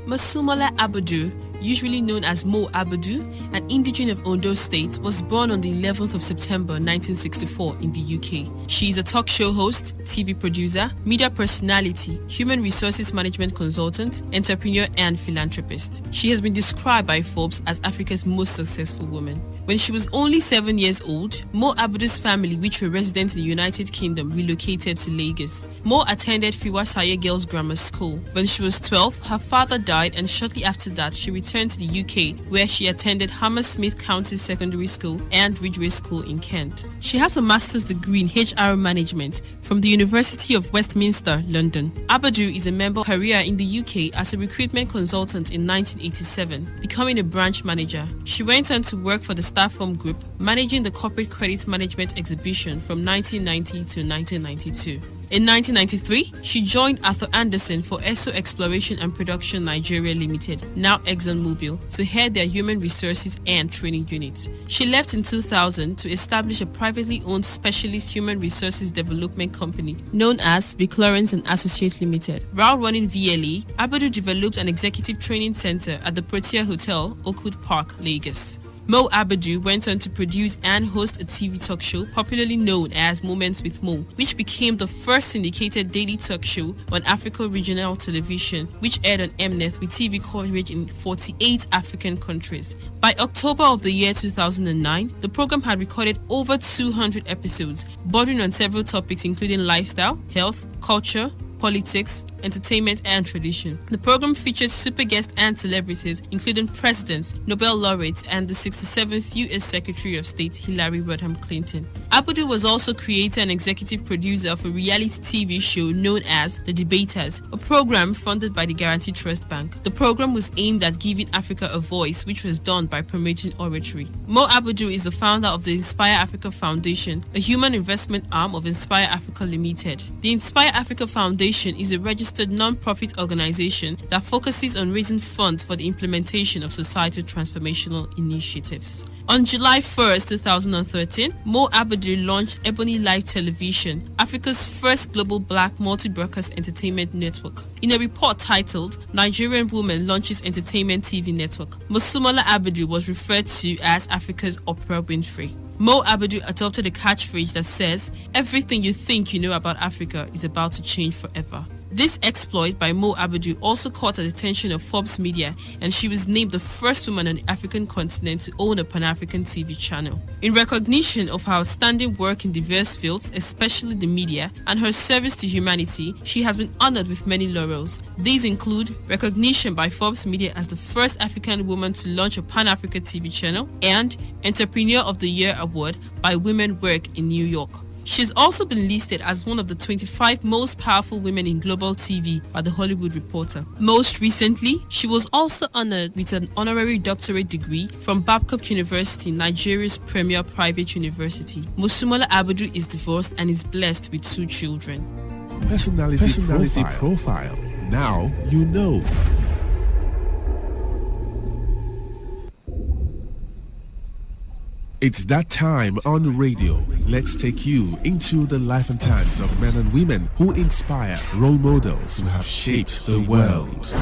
Masumola Abudu, usually known as Mo Abudu, an indigene of Ondo State, was born on the 11th of September 1964 in the UK. She is a talk show host, TV producer, media personality, human resources management consultant, entrepreneur, and philanthropist. She has been described by Forbes as Africa's most successful woman. When she was only 7 years old, Mo Abudu's family, which were residents in the United Kingdom, relocated to Lagos. Mo attended Fiwasaye Girls Grammar School. When she was 12, her father died, and shortly after that, she returned to the UK, where she attended Hammersmith County Secondary School and Ridgeway School in Kent. She has a master's degree in HR management from the University of Westminster, London. Abudu is a member of career in the UK as a recruitment consultant in 1987, becoming a branch manager. She went on to work for the Staffform Group, managing the corporate credit management exhibition from 1990 to 1992. In 1993, she joined Arthur Anderson for ESSO Exploration and Production Nigeria Limited, now ExxonMobil, to head their human resources and training units. She left in 2000 to establish a privately owned specialist human resources development company known as Viclorence and Associates Limited. While running VLE, Abudu developed an executive training center at the Protea Hotel, Oakwood Park, Lagos. Mo Abudu went on to produce and host a TV talk show popularly known as Moments with Mo, which became the first syndicated daily talk show on Africa Regional Television, which aired on Mnet with TV coverage in 48 African countries. By October of the year 2009, the program had recorded over 200 episodes, bordering on several topics including lifestyle, health, culture, politics, entertainment, and tradition. The program featured super guests and celebrities, including presidents, Nobel laureates, and the 67th U.S. Secretary of State, Hillary Rodham Clinton. Abudu was also creator and executive producer of a reality TV show known as The Debaters, a program funded by the Guarantee Trust Bank. The program was aimed at giving Africa a voice, which was done by promoting oratory. Mo Abudu is the founder of the Inspire Africa Foundation, a human investment arm of Inspire Africa Limited. The Inspire Africa Foundation is a registered non-profit organization that focuses on raising funds for the implementation of societal transformational initiatives. On July 1st, 2013, Mo Abudu launched Ebony Live Television, Africa's first global black multi-broadcast entertainment network. In a report titled, Nigerian Woman Launches Entertainment TV Network, Masumola Abudu was referred to as Africa's Oprah Winfrey. Mo Abudu adopted a catchphrase that says, "Everything you think you know about Africa is about to change forever." This exploit by Mo Abudu also caught the attention of Forbes Media, and she was named the first woman on the African continent to own a Pan-African TV channel. In recognition of her outstanding work in diverse fields, especially the media, and her service to humanity, she has been honored with many laurels. These include recognition by Forbes Media as the first African woman to launch a Pan-African TV channel and Entrepreneur of the Year Award by Women Work in New York. She's also been listed as one of the 25 most powerful women in global TV by The Hollywood Reporter. Most recently, she was also honored with an honorary doctorate degree from Babcock University, Nigeria's premier private university. Mosumola Abudu is divorced and is blessed with 2 children. Personality profile. Now you know. It's that time on radio. Let's take you into the life and times of men and women who inspire, role models who have shaped the world.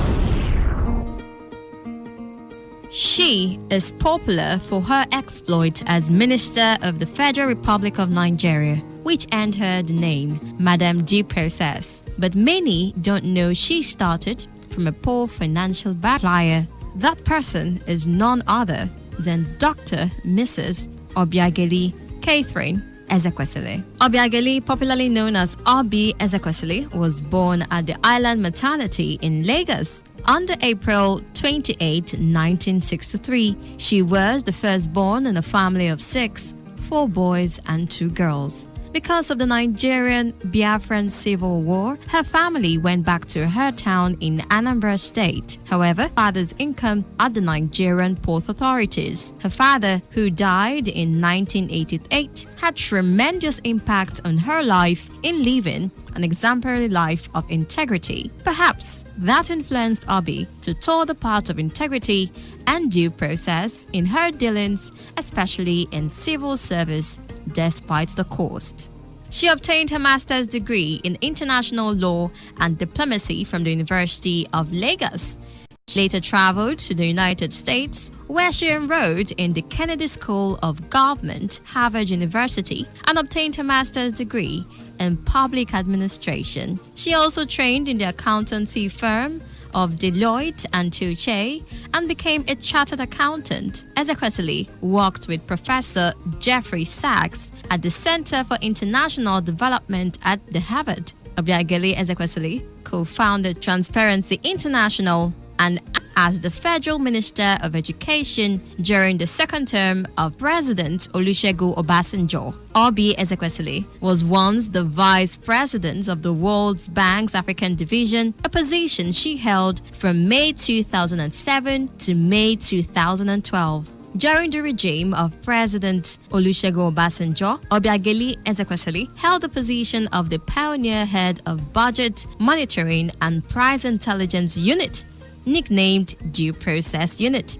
She is popular for her exploit as Minister of the Federal Republic of Nigeria, which earned her the name Madam Due Process. But many don't know she started from a poor financial backflyer. That person is none other than Dr. Mrs. Obiageli Catherine Ezekwesili. Obiageli, popularly known as Obi Ezekwesili, was born at the Island Maternity in Lagos on April 28, 1963. She was the firstborn in a family of 6, 4 boys and 2 girls. Because of the Nigerian Biafran Civil War, her family went back to her town in Anambra State. However, her father's income at the Nigerian port authorities. Her father, who died in 1988, had tremendous impact on her life in living an exemplary life of integrity. Perhaps that influenced Obi to toe the path of integrity and due process in her dealings, especially in civil service, despite the cost. She obtained her master's degree in international law and diplomacy from the University of Lagos. She later traveled to the United States, where she enrolled in the Kennedy School of Government, Harvard University, and obtained her master's degree in public administration. She also trained in the accountancy firm of Deloitte and Touche and became a chartered accountant. Ezekwesili worked with Professor Jeffrey Sachs at the Center for International Development at the Harvard. Obiageli Ezekwesili co-founded Transparency International and as the Federal Minister of Education during the second term of President Olusegun Obasanjo. Obi Ezekwesili was once the Vice President of the World Bank's African Division, a position she held from May 2007 to May 2012. During the regime of President Olusegun Obasanjo, Obiageli Ezekwesili held the position of the pioneer head of Budget, Monitoring and Price Intelligence Unit, nicknamed Due Process Unit.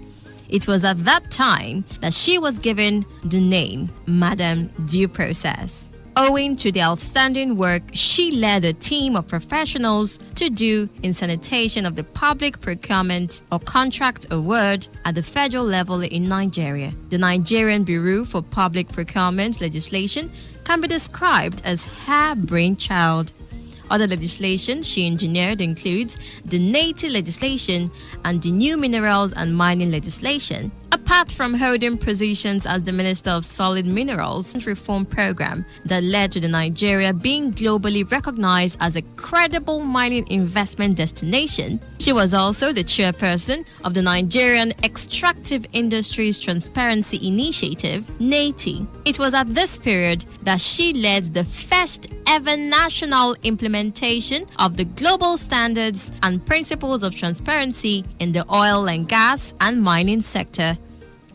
It was at that time that she was given the name Madam Due Process. Owing to the outstanding work she led a team of professionals to do in sanitation of the public procurement or contract award at the federal level in Nigeria. The Nigerian Bureau for Public Procurement legislation can be described as her brainchild. Other legislation she engineered includes the NATI legislation and the new minerals and mining legislation. Apart from holding positions as the Minister of Solid Minerals Reform Program that led to the Nigeria being globally recognized as a credible mining investment destination, she was also the chairperson of the Nigerian Extractive Industries Transparency Initiative, NATI. It was at this period that she led the first ever national implementation of the global standards and principles of transparency in the oil and gas and mining sector.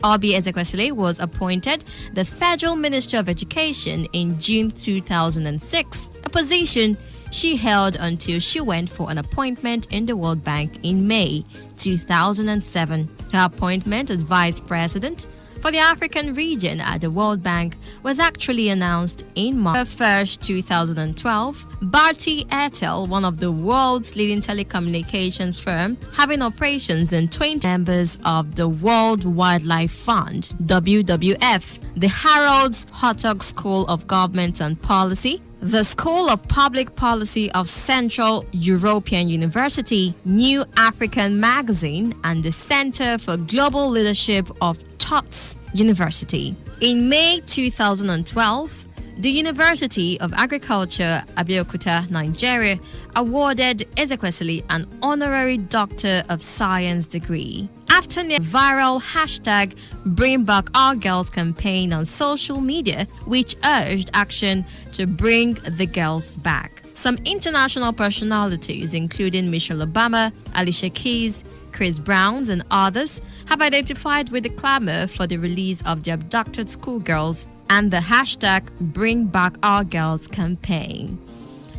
Obi Ezekwesili was appointed the Federal Minister of Education in June 2006, a position she held until she went for an appointment in the World Bank in May 2007. Her appointment as Vice President for the African region at the World Bank was actually announced in March 1st, 2012. Bharti Airtel, one of the world's leading telecommunications firm, having operations in 20 members of the World Wildlife Fund, WWF, the Harold's Hartog School of Government and Policy, the School of Public Policy of Central European University, New African Magazine, and the Center for Global Leadership of Tufts University. In May 2012, the University of Agriculture, Abeokuta, Nigeria, awarded Ezekwesili an honorary Doctor of Science degree. after a viral hashtag Bring Back Our Girls campaign on social media, which urged action to bring the girls back. Some international personalities, including Michelle Obama, Alicia Keys, Chris Brown, and others, have identified with the clamor for the release of the abducted schoolgirls and the hashtag Bring Back Our Girls campaign.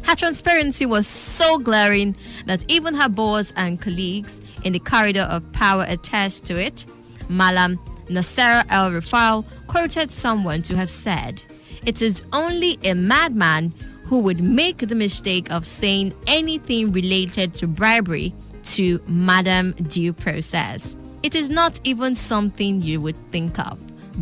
Her transparency was so glaring that even her boss and colleagues in the corridor of power attest to it. Malam Nasser El-Rufai quoted someone to have said, "It is only a madman who would make the mistake of saying anything related to bribery to Madam Due Process. It is not even something you would think of."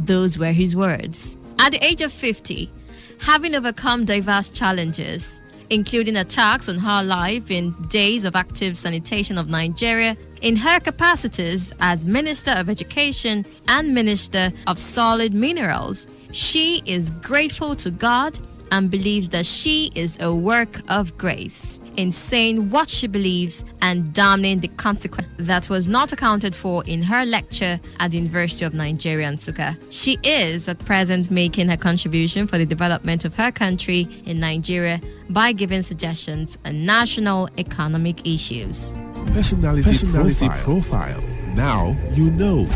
Those were his words. At the age of 50, having overcome diverse challenges, including attacks on her life in days of active sanitation of Nigeria, in her capacities as Minister of Education and Minister of Solid Minerals, she is grateful to God and believes that she is a work of grace in saying what she believes and damning the consequence that was not accounted for in her lecture at the University of Nigeria, Nsukka. She is at present making her contribution for the development of her country in Nigeria by giving suggestions on national economic issues. Personality profile. Now you know.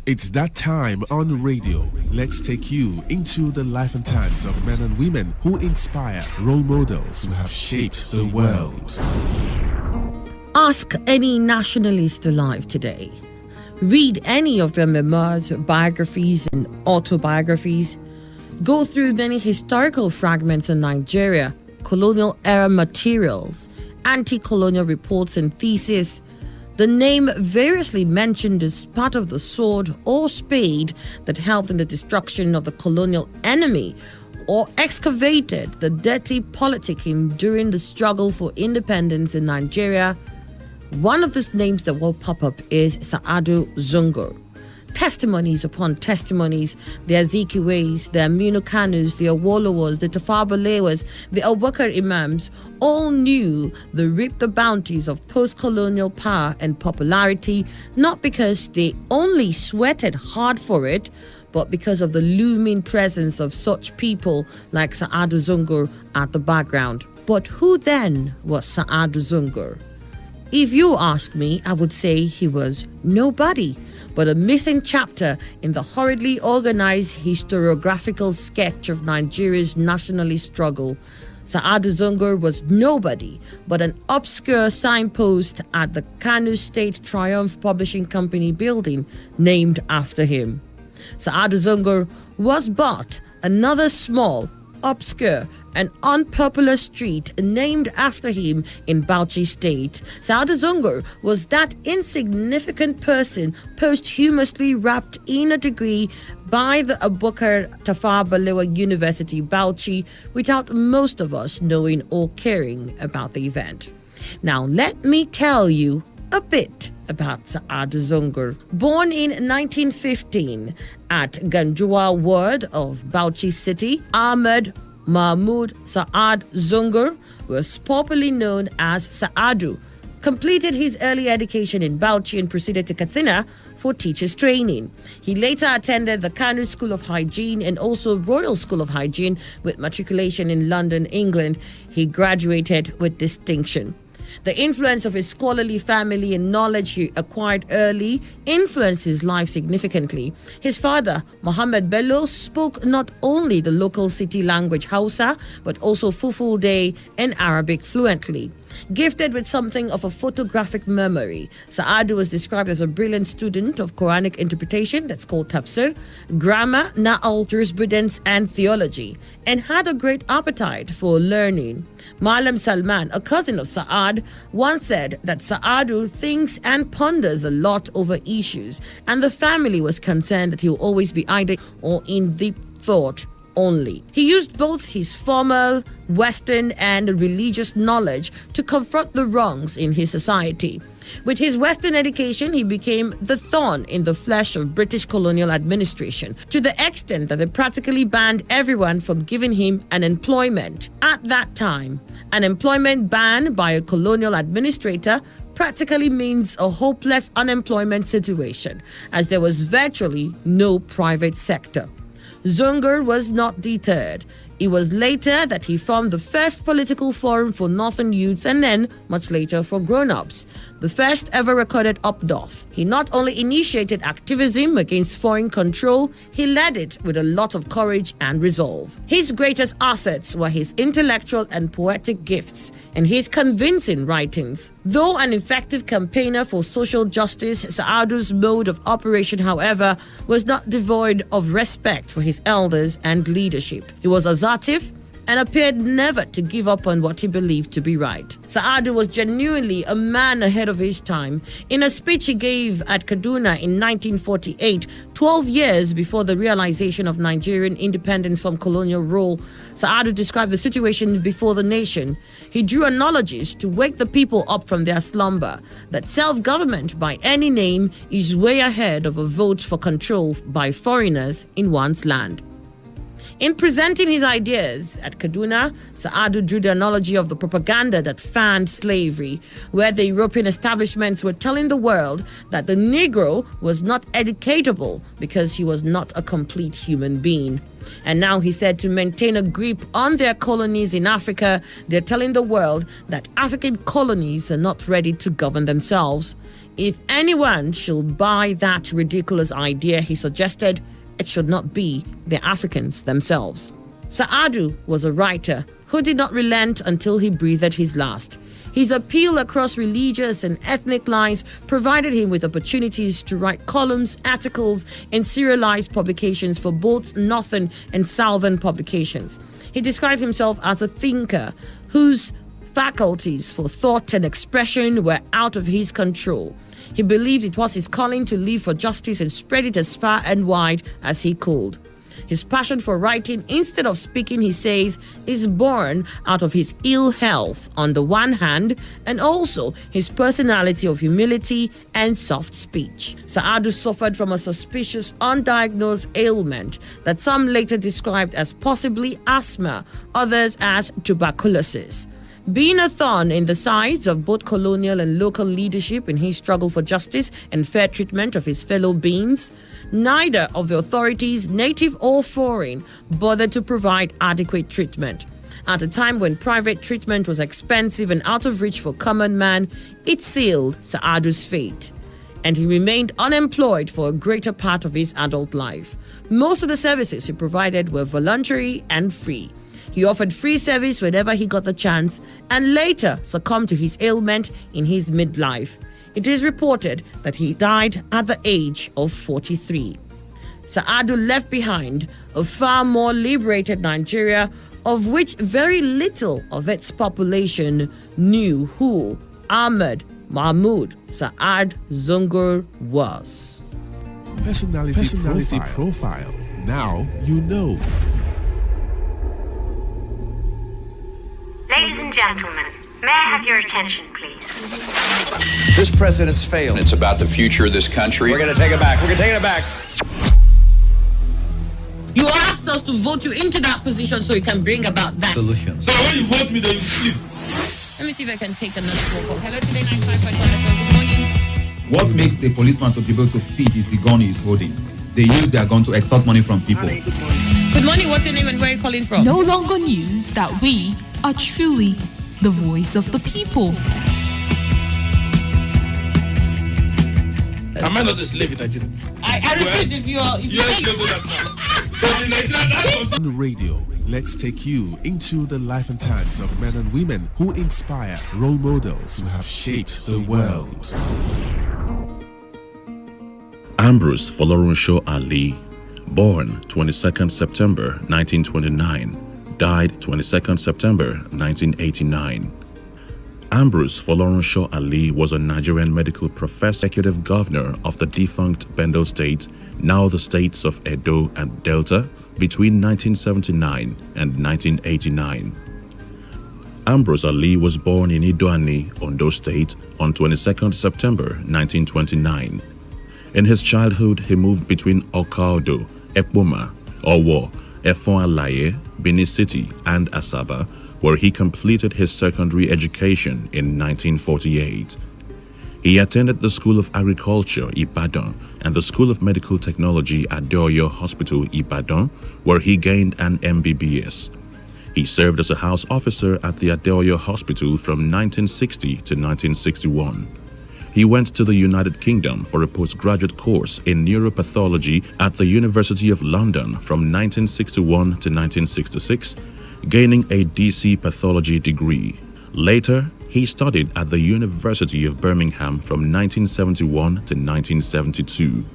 It's that time on radio. Let's take you into the life and times of men and women who inspire, role models who have shaped the world. Ask any nationalist alive today. Read any of their memoirs, biographies, and autobiographies. Go through many historical fragments in Nigeria, colonial era materials, anti-colonial reports and theses. The name variously mentioned is part of the sword or spade that helped in the destruction of the colonial enemy, or excavated the dirty politicking during the struggle for independence in Nigeria. One of these names that will pop up is Saadu Zungur. Testimonies upon testimonies, the Azikiwes, the Aminu Kanus, the Awolowas, the Tafawa Balewas, the Abubakar Imams all knew reap the bounties of post-colonial power and popularity, not because they only sweated hard for it, but because of the looming presence of such people like Saadu Zungur at the background. But who then was Saadu Zungur? If you ask me, I would say he was nobody but a missing chapter in the hurriedly organized historiographical sketch of Nigeria's nationalist struggle. Saadu Zungur was nobody but an obscure signpost at the Kano State Triumph Publishing Company building named after him. Saadu Zungur was but another small, obscure and unpopular street named after him in Bauchi State. Saadu Zungur was that insignificant person posthumously wrapped in a degree by the Abubakar Tafawa Balewa University, Bauchi, without most of us knowing or caring about the event. Now, let me tell you a bit about Saadu Zungur. Born in 1915 at Ganjua ward of Bauchi City, Ahmed Mahmoud Saad Zungur was popularly known as Saadu. Completed his early education in Bauchi and proceeded to Katsina for teacher's training. He later attended the Kano School of Hygiene and also Royal School of Hygiene with matriculation in London, England. He graduated with distinction. The influence of his scholarly family and knowledge he acquired early influenced his life significantly. His father, Mohammed Bello, spoke not only the local city language Hausa, but also Fulfulde and Arabic fluently. Gifted with something of a photographic memory, Saadu was described as a brilliant student of Quranic interpretation, that's called tafsir, grammar, na'al, jurisprudence, and theology, and had a great appetite for learning. Malam Salman, a cousin of Saad, once said that Saadu thinks and ponders a lot over issues, and the family was concerned that he will always be idle or in deep thought only. He used both his formal, Western, and religious knowledge to confront the wrongs in his society. With his Western education, he became the thorn in the flesh of British colonial administration, to the extent that they practically banned everyone from giving him an employment. At that time, an employment ban by a colonial administrator practically means a hopeless unemployment situation, as there was virtually no private sector. Zongo was not deterred. It was later that he formed the first political forum for Northern youths and then, much later, for grown-ups, the first ever recorded up north. He not only initiated activism against foreign control, he led it with a lot of courage and resolve. His greatest assets were his intellectual and poetic gifts and his convincing writings. Though an effective campaigner for social justice, Sa'adu's mode of operation, however, was not devoid of respect for his elders and leadership. He was assertive and appeared never to give up on what he believed to be right. Sa'adu was genuinely a man ahead of his time. In a speech he gave at Kaduna in 1948, 12 years before the realization of Nigerian independence from colonial rule, Sa'adu described the situation before the nation. He drew analogies to wake the people up from their slumber, that self-government by any name is way ahead of a vote for control by foreigners in one's land. In presenting his ideas at Kaduna, Sa'adu drew the analogy of the propaganda that fanned slavery, where the European establishments were telling the world that the Negro was not educatable because he was not a complete human being. And now he said to maintain a grip on their colonies in Africa, they're telling the world that African colonies are not ready to govern themselves. If anyone should buy that ridiculous idea, he suggested, it should not be the Africans themselves. Sa'adu was a writer who did not relent until he breathed his last. His appeal across religious and ethnic lines provided him with opportunities to write columns, articles, and serialized publications for both northern and southern publications. He described himself as a thinker whose faculties for thought and expression were out of his control. He believed it was his calling to live for justice and spread it as far and wide as he could. His passion for writing instead of speaking, he says, is born out of his ill health on the one hand, and also his personality of humility and soft speech. Sa'adu suffered from a suspicious undiagnosed ailment that some later described as possibly asthma, others as tuberculosis. Being a thorn in the sides of both colonial and local leadership in his struggle for justice and fair treatment of his fellow beings, neither of the authorities, native or foreign, bothered to provide adequate treatment. At a time when private treatment was expensive and out of reach for common man, it sealed Sa'adu's fate, and he remained unemployed for a greater part of his adult life. Most of the services he provided were voluntary and free. He offered free service whenever he got the chance and later succumbed to his ailment in his midlife. It is reported that he died at the age of 43. Sa'adu left behind a far more liberated Nigeria, of which very little of its population knew who Ahmed Mahmoud Sa'ad Zongo was. Personality profile. Now you know. Ladies and gentlemen, may I have your attention, please? This president's failed. It's about the future of this country. We're going to take it back. We're going to take it back. You asked us to vote you into that position so you can bring about that solution. So when you vote me, then you sleep. Let me see if I can take another phone call. Hello, Today95.1fm. Good morning. What makes a policeman to be able to feed is the gun he's holding. They use their gun to extort money from people. Good morning. What's your name and where are you calling from? No longer news that we are truly the voice of the people. Am I not a slave in Nigeria? I refuse if you are. On radio, let's take you into the life and times of men and women who inspire, role models who have shaped the world. Ambrose Folorunsho Ali, born 22nd September 1929, died 22nd September 1989. Ambrose Folorunsho Ali was a Nigerian medical professor, executive governor of the defunct Bendel State, now the states of Edo and Delta, between 1979 and 1989. Ambrose Ali was born in Idoani, Ondo State, on 22nd September 1929. In his childhood, he moved between Okaudo, Ekpoma, Owo, Efon-Alaye, Benin City, and Asaba, where he completed his secondary education in 1948. He attended the School of Agriculture, Ibadan, and the School of Medical Technology at Doyo Hospital, Ibadan, where he gained an MBBS. He served as a house officer at the Adeoyo Hospital from 1960 to 1961. He went to the United Kingdom for a postgraduate course in neuropathology at the University of London from 1961 to 1966, gaining a DC pathology degree. Later, he studied at the University of Birmingham from 1971 to 1972.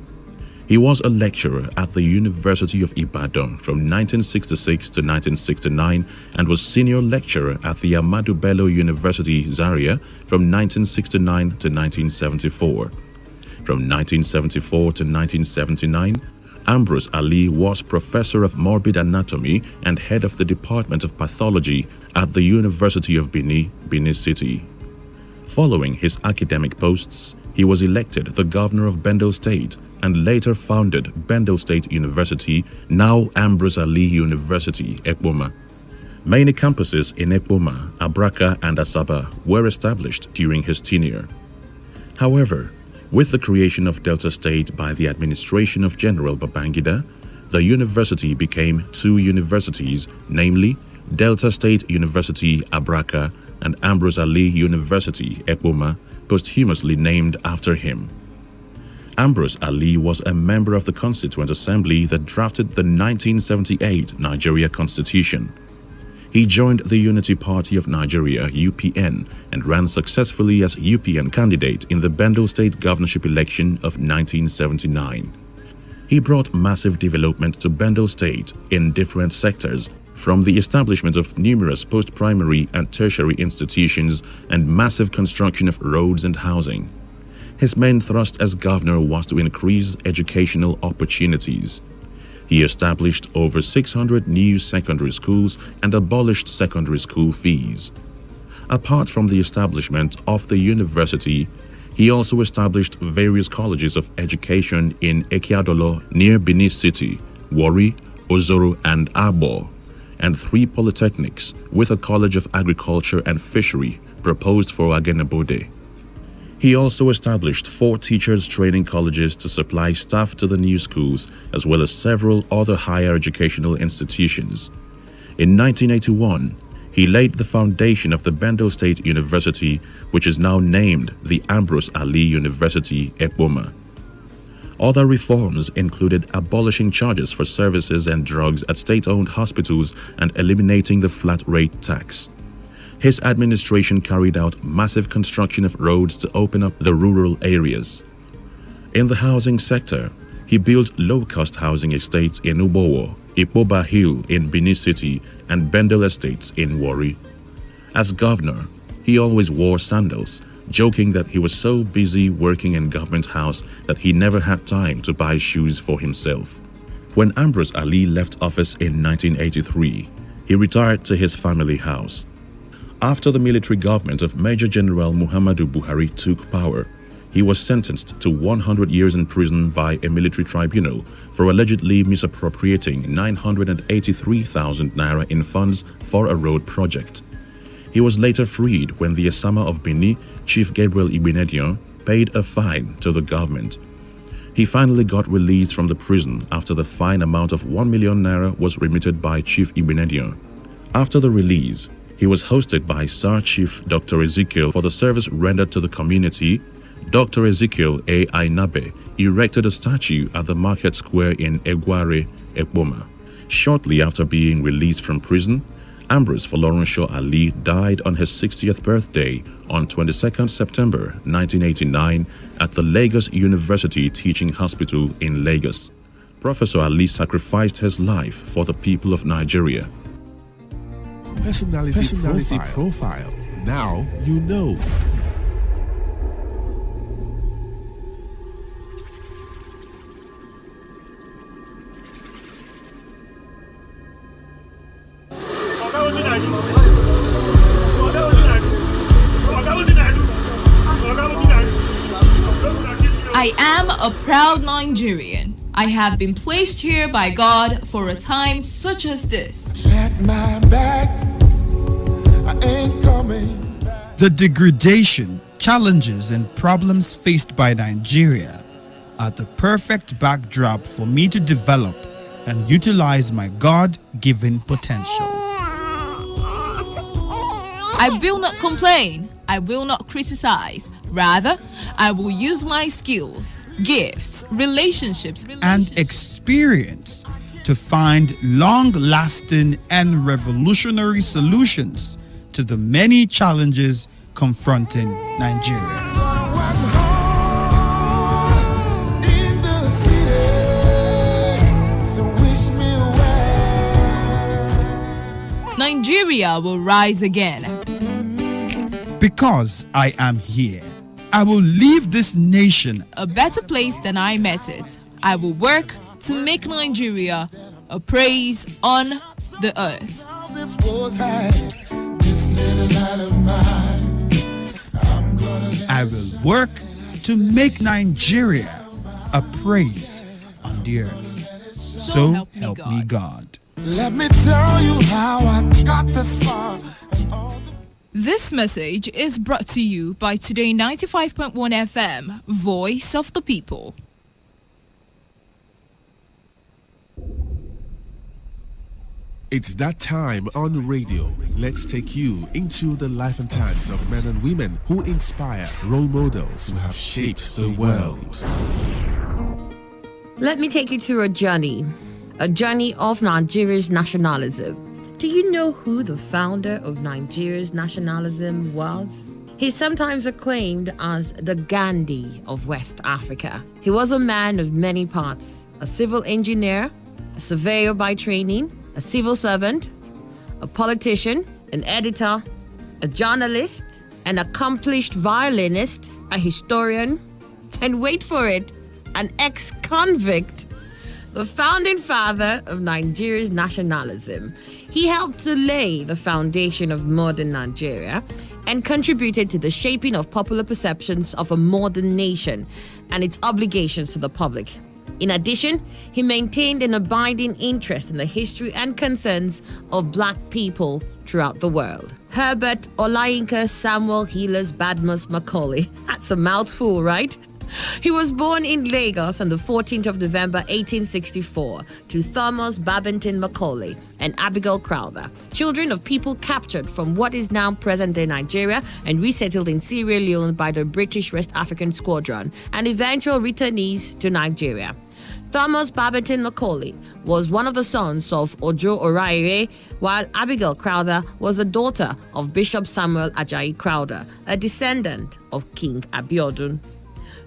He was a lecturer at the University of Ibadan from 1966 to 1969 and was senior lecturer at the Ahmadu Bello University, Zaria from 1969 to 1974. From 1974 to 1979, Ambrose Ali was professor of morbid anatomy and head of the Department of Pathology at the University of Benin, Benin City. Following his academic posts, he was elected the governor of Bendel State and later founded Bendel State University, now Ambrose Ali University, Ekpoma. Many campuses in Ekpoma, Abraka, and Asaba were established during his tenure. However, with the creation of Delta State by the administration of General Babangida, the university became two universities, namely Delta State University, Abraka, and Ambrose Ali University, Ekpoma, posthumously named after him. Ambrose Ali was a member of the Constituent Assembly that drafted the 1978 Nigeria Constitution. He joined the Unity Party of Nigeria, UPN, and ran successfully as UPN candidate in the Bendel State governorship election of 1979. He brought massive development to Bendel State in different sectors, from the establishment of numerous post-primary and tertiary institutions and massive construction of roads and housing. His main thrust as governor was to increase educational opportunities. He established over 600 new secondary schools and abolished secondary school fees. Apart from the establishment of the university, he also established various colleges of education in Ekiadolo near Benin City, Warri, Ozoro, and Abo, and 3 polytechnics with a College of Agriculture and Fishery proposed for Agenabode. He also established 4 teachers' training colleges to supply staff to the new schools, as well as several other higher educational institutions. In 1981, he laid the foundation of the Bendel State University, which is now named the Ambrose Ali University, Ekpoma. Other reforms included abolishing charges for services and drugs at state-owned hospitals and eliminating the flat-rate tax. His administration carried out massive construction of roads to open up the rural areas. In the housing sector, he built low-cost housing estates in Ubowo, Ipoba Hill in Benin City, and Bendel Estates in Warri. As governor, he always wore sandals, joking that he was so busy working in government house that he never had time to buy shoes for himself. When Ambrose Ali left office in 1983, he retired to his family house. After the military government of Major General Muhammadu Buhari took power, he was sentenced to 100 years in prison by a military tribunal for allegedly misappropriating 983,000 naira in funds for a road project. He was later freed when the Asama of Benin, Chief Gabriel Ibenedion, paid a fine to the government. He finally got released from the prison after the fine amount of 1 million naira was remitted by Chief Ibenedion. After the release, he was hosted by Sir Chief Dr. Ezekiel for the service rendered to the community. Dr. Ezekiel A. Ainabe erected a statue at the market square in Egware, Ekpoma. Shortly after being released from prison, Ambrose Folorunsho Ali died on his 60th birthday on 22nd September 1989 at the Lagos University Teaching Hospital in Lagos. Professor Ali sacrificed his life for the people of Nigeria. Personality profile. Now you know. I am a proud Nigerian. I have been placed here by God for a time such as this. At my back, I ain't coming back. The degradation, challenges, and problems faced by Nigeria are the perfect backdrop for me to develop and utilize my God-given potential. I will not complain. I will not criticize. Rather, I will use my skills, gifts, relationships, and experience to find long-lasting and revolutionary solutions to the many challenges confronting Nigeria. Nigeria will rise again. Because I am here, I will leave this nation a better place than I met it. I will work to make Nigeria a praise on the earth. I will work to make Nigeria a praise on the earth. So help me God. Let me tell you how I got this far. This message is brought to you by Today 95.1 FM, Voice of the People. It's that time on radio. Let's take you into the life and times of men and women who inspire, role models who have shaped the world. Let me take you through a journey of Nigeria's nationalism. Do you know who the founder of Nigeria's nationalism was? He's sometimes acclaimed as the Gandhi of West Africa. He was a man of many parts, a civil engineer, a surveyor by training, a civil servant, a politician, an editor, a journalist, an accomplished violinist, a historian, and wait for it, an ex-convict, the founding father of Nigeria's nationalism. He helped to lay the foundation of modern Nigeria and contributed to the shaping of popular perceptions of a modern nation and its obligations to the public. In addition, he maintained an abiding interest in the history and concerns of black people throughout the world. Herbert Olayinka Samuel Healers Badmus Macaulay. That's a mouthful, right? He was born in Lagos on the 14th of November 1864 to Thomas Babington Macaulay and Abigail Crowther, children of people captured from what is now present-day Nigeria and resettled in Sierra Leone by the British West African Squadron and eventual returnees to Nigeria. Thomas Babington Macaulay was one of the sons of Ojo Oraire, while Abigail Crowther was the daughter of Bishop Samuel Ajayi Crowther, a descendant of King Abiodun.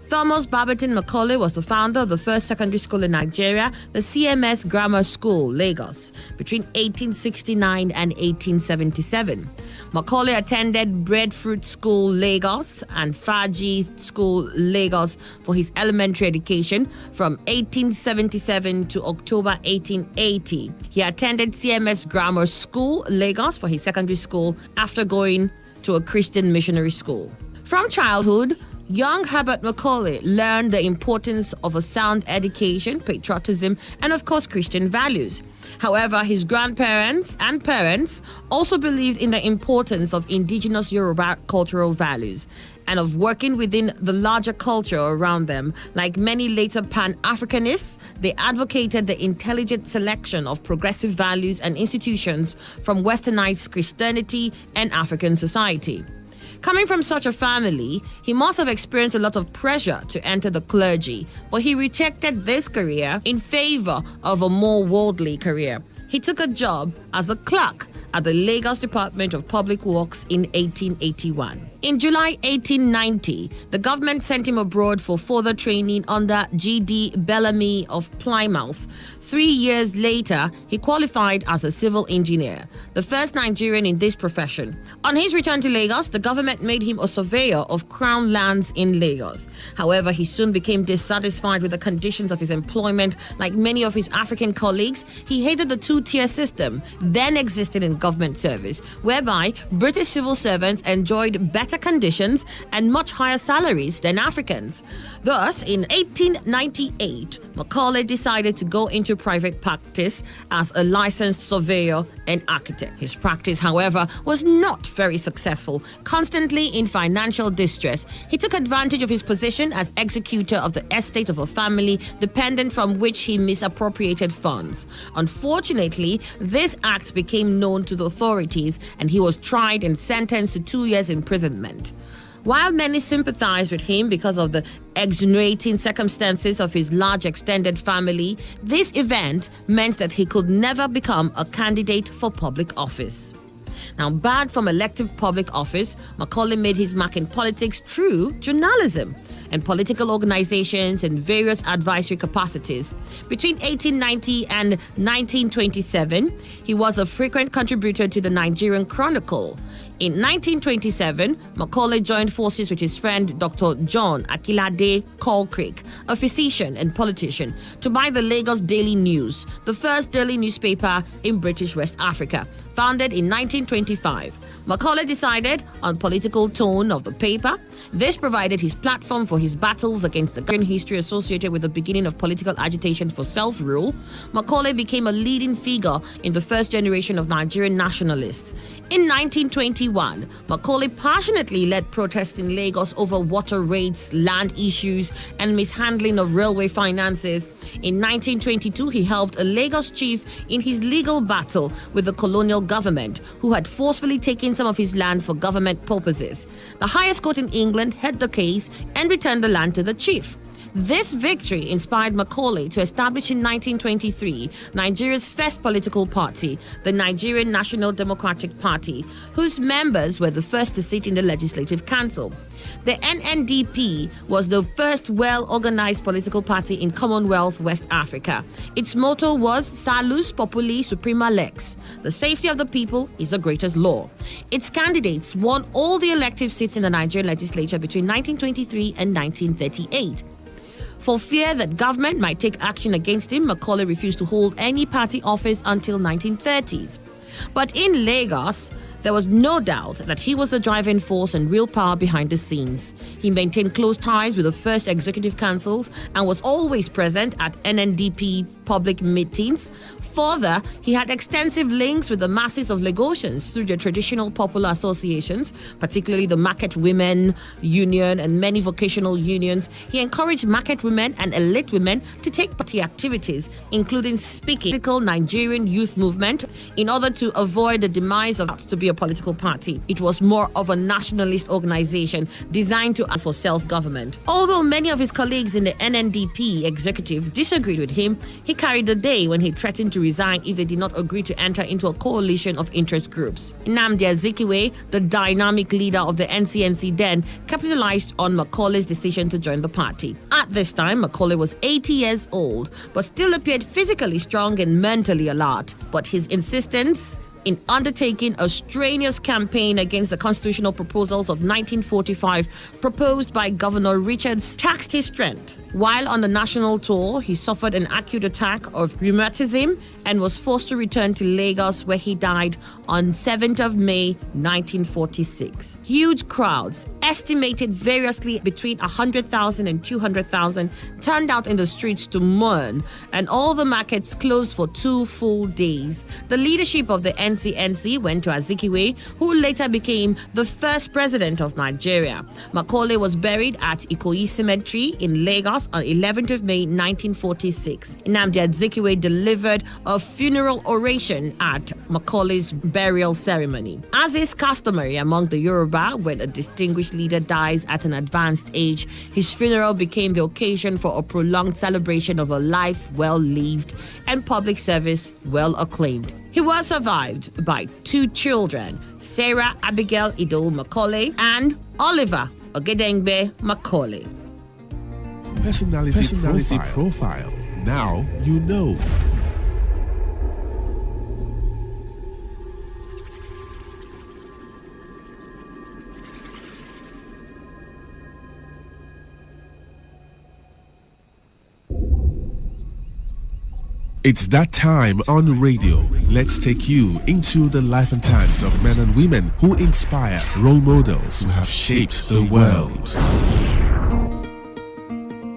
Thomas Babington Macaulay was the founder of the first secondary school in Nigeria, the CMS Grammar School, Lagos, between 1869 and 1877. Macaulay attended Breadfruit School, Lagos, and Faji School, Lagos, for his elementary education from 1877 to October 1880. He attended CMS Grammar School, Lagos, for his secondary school after going to a Christian missionary school. From childhood, young Herbert Macaulay learned the importance of a sound education, patriotism, and of course Christian values. However, his grandparents and parents also believed in the importance of indigenous Yoruba cultural values and of working within the larger culture around them. Like many later Pan-Africanists, they advocated the intelligent selection of progressive values and institutions from westernized Christianity and African society. Coming from such a family, he must have experienced a lot of pressure to enter the clergy, but he rejected this career in favor of a more worldly career. He took a job as a clerk at the Lagos Department of Public Works in 1881. In July 1890, the government sent him abroad for further training under G.D. Bellamy of Plymouth. 3 years later, he qualified as a civil engineer, the first Nigerian in this profession. On his return to Lagos, the government made him a surveyor of Crown lands in Lagos. However, he soon became dissatisfied with the conditions of his employment. Like many of his African colleagues, he hated the two-tier system then existing in government service, whereby British civil servants enjoyed better conditions and much higher salaries than Africans. Thus, in 1898, Macaulay decided to go into private practice as a licensed surveyor and architect. His practice, however, was not very successful. Constantly in financial distress, he took advantage of his position as executor of the estate of a family dependent from which he misappropriated funds. Unfortunately, this act became known to the authorities and he was tried and sentenced to 2 years imprisonment. While many sympathized with him because of the extenuating circumstances of his large extended family, this event meant that he could never become a candidate for public office. Now, barred from elective public office, Macaulay made his mark in politics through journalism and political organizations and various advisory capacities. Between 1890 and 1927, he was a frequent contributor to the Nigerian Chronicle. In 1927, Macaulay joined forces with his friend Dr. John Akilade Colcrick, a physician and politician, to buy the Lagos Daily News, the first daily newspaper in British West Africa. Founded in 1925, Macaulay decided on political tone of the paper. This provided his platform for his battles against the current history associated with the beginning of political agitation for self-rule. Macaulay became a leading figure in the first generation of Nigerian nationalists. In 1921, Macaulay passionately led protests in Lagos over water rates, land issues, and mishandling of railway finances. In 1922, he helped a Lagos chief in his legal battle with the colonial government, who had forcefully taken some of his land for government purposes. The highest court in England heard the case and returned the land to the chief. This victory inspired Macaulay to establish in 1923 Nigeria's first political party, the Nigerian National Democratic Party, whose members were the first to sit in the Legislative Council. The NNDP was the first well-organized political party in Commonwealth West Africa. Its motto was Salus Populi Suprema Lex. The safety of the people is the greatest law. Its candidates won all the elective seats in the Nigerian legislature between 1923 and 1938. For fear that government might take action against him, Macaulay refused to hold any party office until 1930s. But in Lagos, there was no doubt that he was the driving force and real power behind the scenes. He maintained close ties with the first executive councils and was always present at NNDP public meetings. Further, he had extensive links with the masses of Lagosians through their traditional popular associations, particularly the Market Women Union and many vocational unions. He encouraged market women and elite women to take party activities, including speaking political Nigerian youth movement, in order to avoid the demise of to be a political party. It was more of a nationalist organization designed to act for self-government. Although many of his colleagues in the NNDP executive disagreed with him, he carried the day when he threatened to resign if they did not agree to enter into a coalition of interest groups. Nnamdi Azikiwe, the dynamic leader of the NCNC then, capitalized on Macaulay's decision to join the party. At this time, Macaulay was 80 years old, but still appeared physically strong and mentally alert. But his insistence in undertaking a strenuous campaign against the constitutional proposals of 1945 proposed by Governor Richards taxed his strength. While on the national tour, he suffered an acute attack of rheumatism and was forced to return to Lagos, where he died on 7th of May 1946. Huge crowds, estimated variously between 100,000 and 200,000, turned out in the streets to mourn, and all the markets closed for 2 full days. The leadership of the NCNC went to Azikiwe, who later became the first president of Nigeria. Macaulay was buried at Ikoyi Cemetery in Lagos on 11th of May 1946. Nnamdi Azikiwe delivered a funeral oration at Macaulay's burial ceremony. As is customary among the Yoruba, when a distinguished leader dies at an advanced age, his funeral became the occasion for a prolonged celebration of a life well lived and public service well acclaimed. He was survived by 2 children, Sarah Abigail Ido Macaulay and Oliver Ogedengbe Macaulay. Personality profile. Now you know. It's that time on radio. Let's take you into the life and times of men and women who inspire, role models who have shaped the world.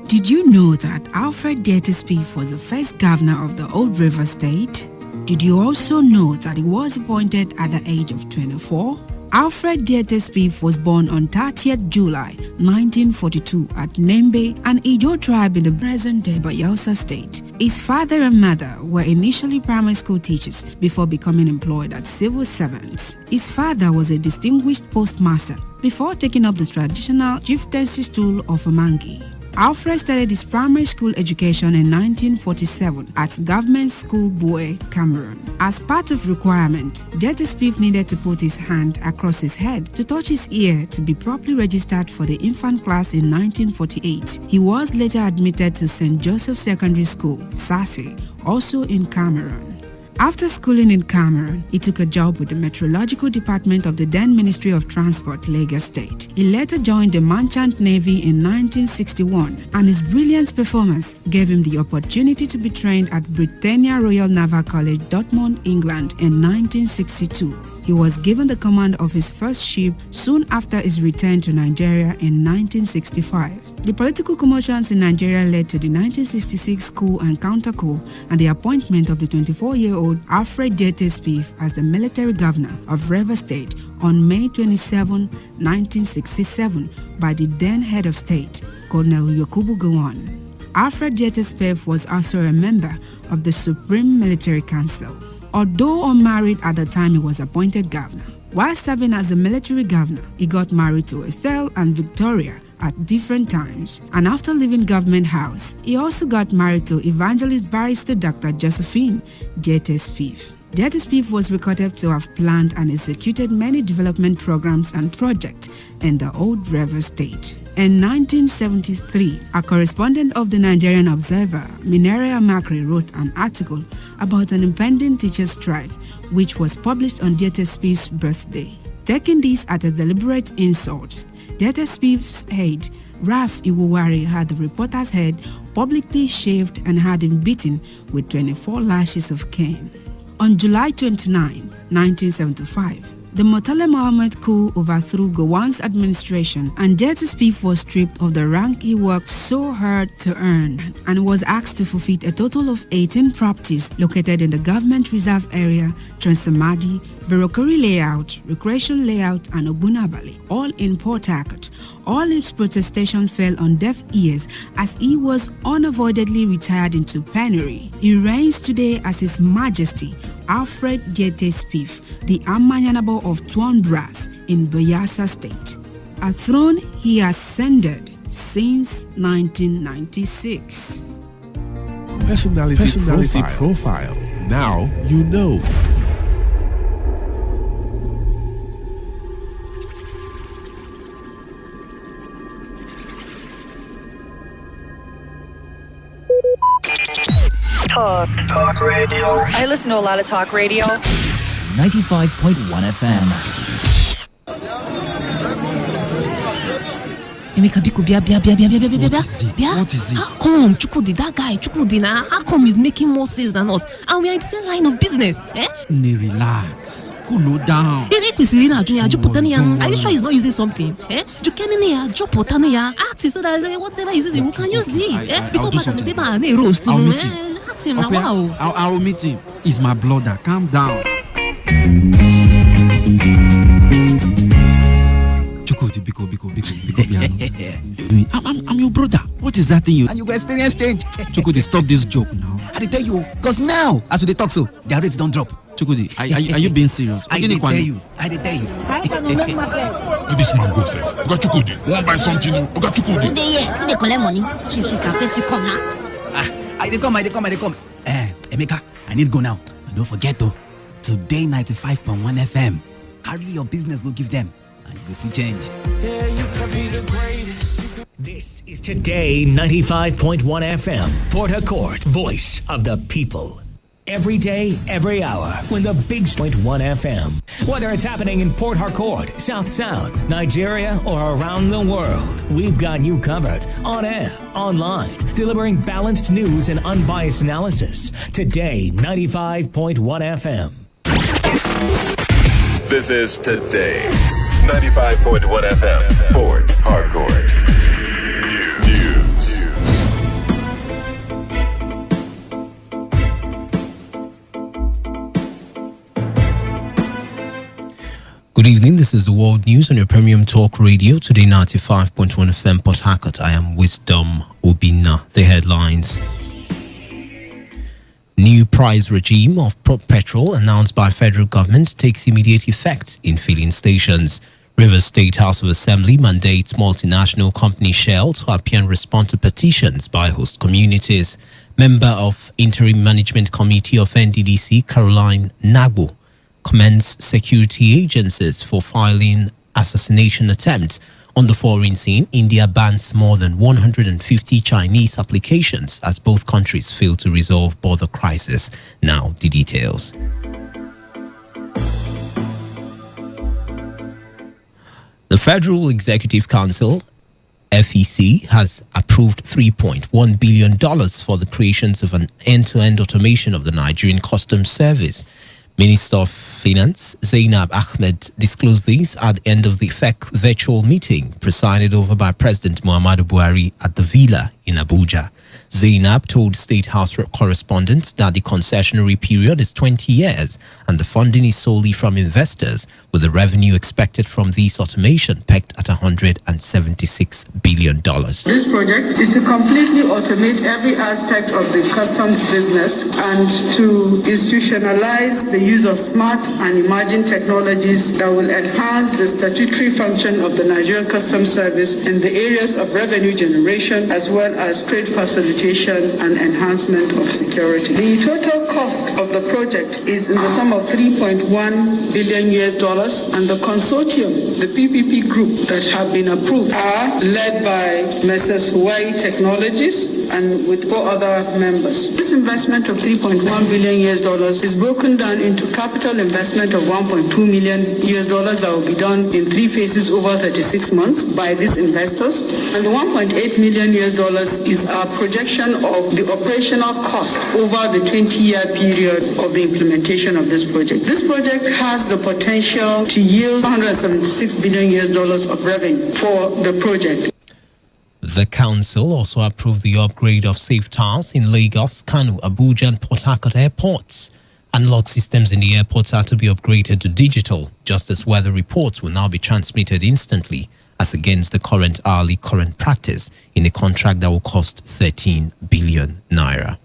Did you know that Alfred Spieth was the first governor of the Old River State? Did you also know that he was appointed at the age of 24? Alfred Spieth was born on 30th July 1942 at Nembe, an Ijo tribe in the present-day Bayelsa State. His father and mother were initially primary school teachers before becoming employed as civil servants. His father was a distinguished postmaster before taking up the traditional chieftaincy stool of Omangi. Alfred started his primary school education in 1947 at Government School Boe, Cameroon. As part of requirement, Spieth needed to put his hand across his head to touch his ear to be properly registered for the infant class in 1948. He was later admitted to St. Joseph Secondary School, Sase, also in Cameroon. After schooling in Cameroon, he took a job with the Meteorological Department of the then Ministry of Transport, Lagos State. He later joined the Merchant Navy in 1961, and his brilliant performance gave him the opportunity to be trained at Britannia Royal Naval College, Dortmund, England in 1962. He was given the command of his first ship soon after his return to Nigeria in 1965. The political commotions in Nigeria led to the 1966 coup and counter-coup and the appointment of the 24-year-old Alfred Spieth as the military governor of Rivers State on May 27, 1967 by the then head of state, Colonel Yakubu Gowon. Alfred Spieth was also a member of the Supreme Military Council. Although unmarried at the time he was appointed governor, while serving as a military governor, he got married to Ethel and Victoria at different times, and after leaving Government House, he also got married to evangelist barrister Dr. Josephine Spieth. Spieth was recorded to have planned and executed many development programs and projects in the Old River State. In 1973, a correspondent of the Nigerian Observer, Mineria Makri, wrote an article about an impending teachers' strike, which was published on Spieth's birthday. Taking this as a deliberate insult, Spieth's head, Ralph Iwuwari, had the reporter's head publicly shaved and had him beaten with 24 lashes of cane. On July 29, 1975, the Murtala Mohammed coup overthrew Gowon's administration, and Spieth was stripped of the rank he worked so hard to earn and was asked to forfeit a total of 18 properties located in the government reserve area, Transamadi, Berokori Layout, Recreation Layout, and Ogunabali, all in Port Harcourt. All his protestation fell on deaf ears as he was unavoidably retired into penury. He reigns today as His Majesty Alfred Spieth, the Amanyanabo of Tuan-Brass in Bayelsa State, a throne he ascended since 1996. Personality profile. Now you know. Talk radio. I listen to a lot of talk radio. 95.1 FM. Emeka, biko, bia. What is it? How come, Chukwudi, that guy, Chukwudi, how come he's making more sales than us? And we are in the same line of business, eh? Relax. Cool down. Are you sure he's not using something? Eh? Ask him so that whatever he uses, we can use it. I'll do something. I'll meet him. I'll meet him. He's my brother. Calm down. Biko. I'm your brother. What is that thing you? And you go experience change. Chukudi, stop this joke now. I tell you, because now, as we talk so, their rates don't drop. Chukudi, are you being serious? I did tell you. This man goes safe. We got Chukudi. Want buy something? We got Chukudi. Who they collect money? Chief can face you come now. I come. Emeka, I need to go now. And don't forget though, Today 95.1 FM. Carry your business, go give them. And you go see change. Yeah, you can be the greatest. This is Today 95.1 FM, Port Harcourt, voice of the people. every day, every hour, when the Big 1 FM. Whether it's happening in Port Harcourt, South, Nigeria, or around the world, we've got you covered. On air, online, delivering balanced news and unbiased analysis. Today, 95.1 FM. This is Today, 95.1 FM, Port Harcourt. News. Good evening, this is the World News on your Premium Talk Radio, Today 95.1 FM, Port Harcourt. I am Wisdom Obina. The headlines. New price regime of petrol announced by federal government takes immediate effect in filling stations. Rivers State House of Assembly mandates multinational company Shell to appear and respond to petitions by host communities. Member of Interim Management Committee of NDDC, Caroline Nagbo, commends security agencies for filing assassination attempt. On the foreign scene, India bans more than 150 Chinese applications as both countries fail to resolve border crisis. Now, the details. The Federal Executive Council, FEC, has approved $3.1 billion for the creations of an end-to-end automation of the Nigerian Customs Service. Minister of Finance Zainab Ahmed disclosed this at the end of the FEC virtual meeting presided over by President Muhammadu Buhari at the Villa in Abuja. Zainab told State House correspondents that the concessionary period is 20 years and the funding is solely from investors, with the revenue expected from this automation pegged at $176 billion. This project is to completely automate every aspect of the customs business and to institutionalize the use of smart and emerging technologies that will enhance the statutory function of the Nigerian Customs Service in the areas of revenue generation as well as trade facilitation and enhancement of security. The total cost of the project is in the sum of $3.1 billion and the consortium, the PPP group that have been approved, are led by Messrs. Hawaii Technologies and with 4 other members. This investment of $3.1 billion is broken down into capital investment of $1.2 million that will be done in 3 phases over 36 months by these investors, and the $1.8 million is our projection of the operational cost over the 20-year period of the implementation of this project. This project has the potential to yield $176 billion of revenue for the project. The council also approved the upgrade of safe towers in Lagos, Kano, Abuja and Port Harcourt airports. Analog systems in the airports are to be upgraded to digital, just as weather reports will now be transmitted instantly, as against the current hourly current practice in a contract that will cost 13 billion naira.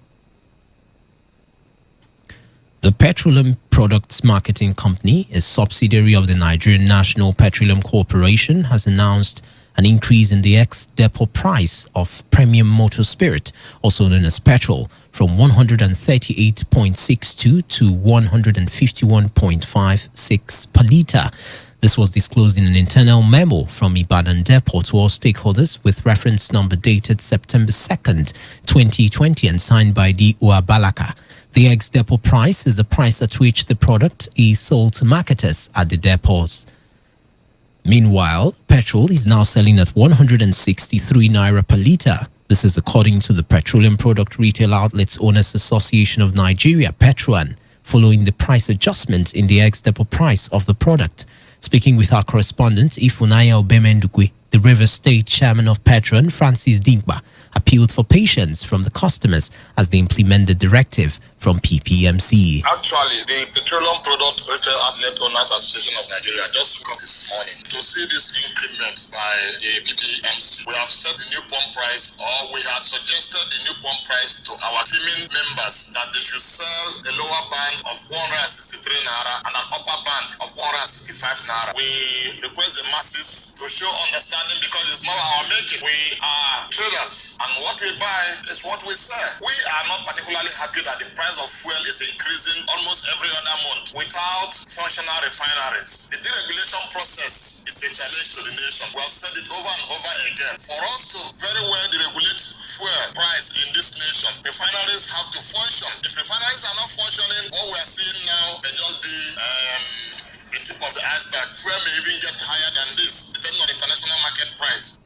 The Petroleum Products Marketing Company, a subsidiary of the Nigerian National Petroleum Corporation, has announced an increase in the ex-depot price of premium motor spirit, also known as petrol, from 138.62 to 151.56 per litre. This was disclosed in an internal memo from Ibadan Depot to all stakeholders with reference number dated September 2nd, 2020 and signed by the Uabalaka. The ex-depot price is the price at which the product is sold to marketers at the depots. Meanwhile, petrol is now selling at 163 naira per litre. This is according to the Petroleum Product Retail Outlets Owners Association of Nigeria, Petruan, following the price adjustment in the ex-depot price of the product. Speaking with our correspondent, Ifunaya Obemendukwe, the Rivers State Chairman of Petron, Francis Dinkba, appealed for patience from the customers as they implement the directive from PPMC. Actually, the Petroleum Product Retail Outlet Owners Association of Nigeria just woke up this morning to see this increment by the PPMC. We have set the new pump price, or we had suggested the new pump price to our teaming members that they should sell a lower band of 163 naira and an upper band of 165 naira. We request the masses to show understanding because it's not our making. We are traders, and what What we buy is what we sell. We are not particularly happy that the price of fuel is increasing almost every other month without functional refineries. The deregulation process is a challenge to the nation. We have said it over and over again. For us to very well deregulate fuel price in this nation, refineries have to function. If refineries are not functioning, what we are seeing now may just be the tip of the iceberg. Fuel may even get higher than this, depending on the international market price.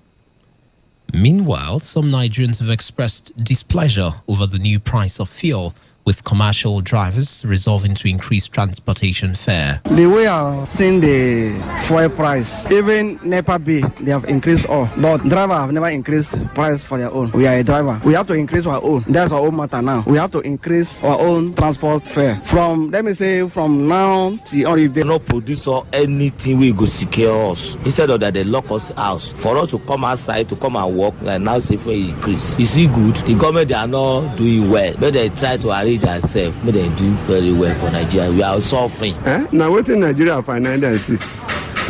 Meanwhile, some Nigerians have expressed displeasure over the new price of fuel, with commercial drivers resolving to increase transportation fare. The way I've seen the fuel price, even NEPA bill, they have increased all. But drivers have never increased price for their own. We are a driver. We have to increase our own. That's our own matter now. We have to increase our own transport fare. From now till if they not produce or anything, we go secure us. Instead of that, they lock us out. For us to come outside, to come and work, and now say for increase. You see good. The government, they are not doing well. But they try to arrange themselves, but they do very well for Nigeria. We are suffering. Now what in Nigeria financially see?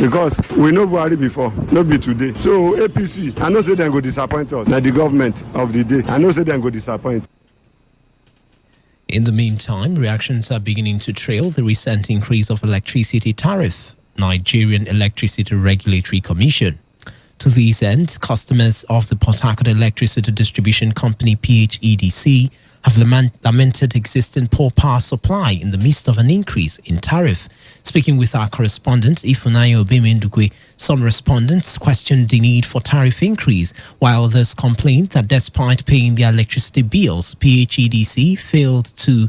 Because we know Buhari before, not be today. So APC, I know say they go disappoint us. Now the government of the day, I know say they go disappoint. In the meantime, reactions are beginning to trail the recent increase of electricity tariff. Nigerian Electricity Regulatory Commission. To this end, customers of the Port Harcourt Electricity Distribution Company (PHEDC) have lamented existing poor power supply in the midst of an increase in tariff. Speaking with our correspondent, Ifunayo Bimindukwe, some respondents questioned the need for tariff increase, while others complained that despite paying their electricity bills, PHEDC failed to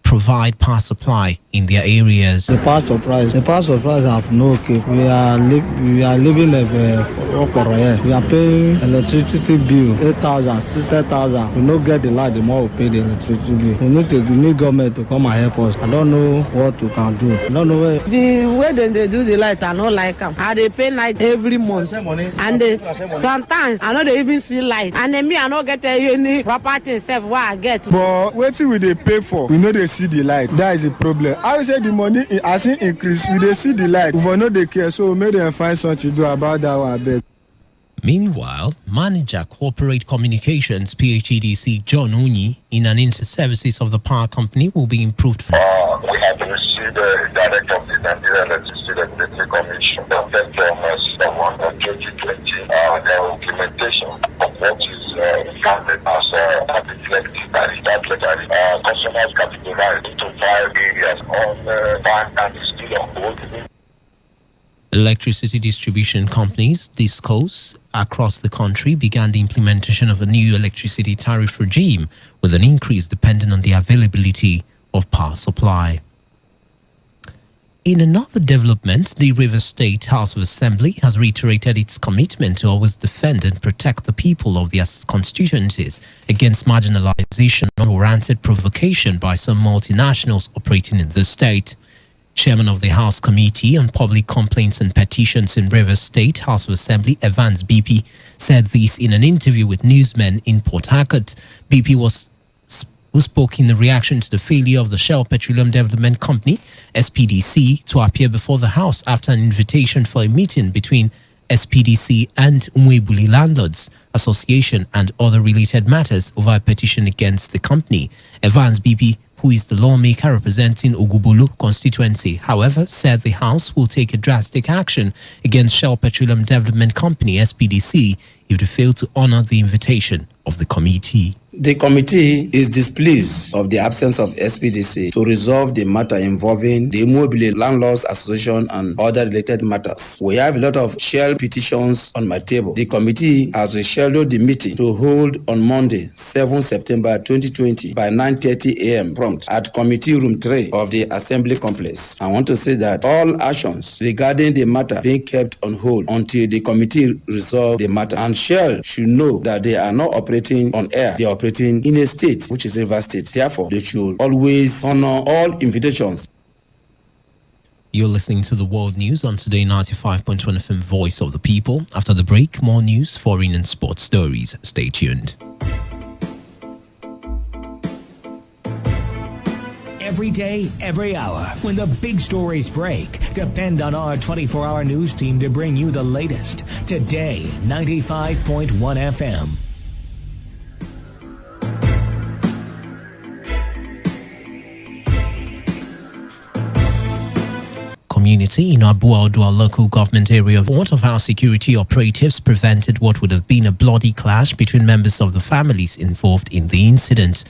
provide power supply in their areas. The power supply have no case. We are living like we are paying electricity bill 8,000, 60,000. We don't get the light, the more we pay the electricity bill. We need government to come and help us. I don't know what we can do. I don't know where. The way they do the light, I don't like them. I they pay light every month, and sometimes I know they even see light. And then me, I don't get any property itself what I get. But what will they pay for? We know they see the light. That is a problem. I say the money has increased. We they see the light. We know they care. So maybe they find something to do about that one. Bit. Meanwhile, Manager Corporate Communications PHEDC John Onyi in an inter-services of the power company will be improved. We have received the director of the Nigerian Electricity Regulatory Commission from 2020 the implementation of what is founded as reflected by that letter. Customers categorized into 5 areas on bank and steel on both. Electricity distribution companies, DISCOs, across the country began the implementation of a new electricity tariff regime with an increase depending on the availability of power supply. In another development, the Rivers State House of Assembly has reiterated its commitment to always defend and protect the people of their constituencies against marginalization and unwarranted provocation by some multinationals operating in the state. Chairman of the House Committee on Public Complaints and Petitions in Rivers State House of Assembly, Evans BP, said this in an interview with newsmen in Port Harcourt. BP who spoke in the reaction to the failure of the Shell Petroleum Development Company, SPDC, to appear before the House after an invitation for a meeting between SPDC and Umwebuli Landlords Association and other related matters over a petition against the company. Evans BP, who is the lawmaker representing Ogubolu constituency, however, said the House will take a drastic action against Shell Petroleum Development Company, SPDC, if they fail to honor the invitation of the committee. The committee is displeased of the absence of SPDC to resolve the matter involving the Immobile Landlords Association and other related matters. We have a lot of Shell petitions on my table. The committee has rescheduled the meeting to hold on Monday, 7 September 2020 by 9:30 a.m. prompt at Committee Room 3 of the Assembly Complex. I want to say that all actions regarding the matter being kept on hold until the committee resolve the matter. And Shell should know that they are not operating on air. They are operating in a state which is River State. Therefore, they should always honor all invitations. You're listening to the World News on Today 95.1 FM Voice of the People. After the break, more news, foreign and sports stories. Stay tuned. Every day, every hour, when the big stories break, depend on our 24-hour news team to bring you the latest. Today 95.1 FM. community in Abudu local government area. One of our security operatives prevented what would have been a bloody clash between members of the families involved in the incident.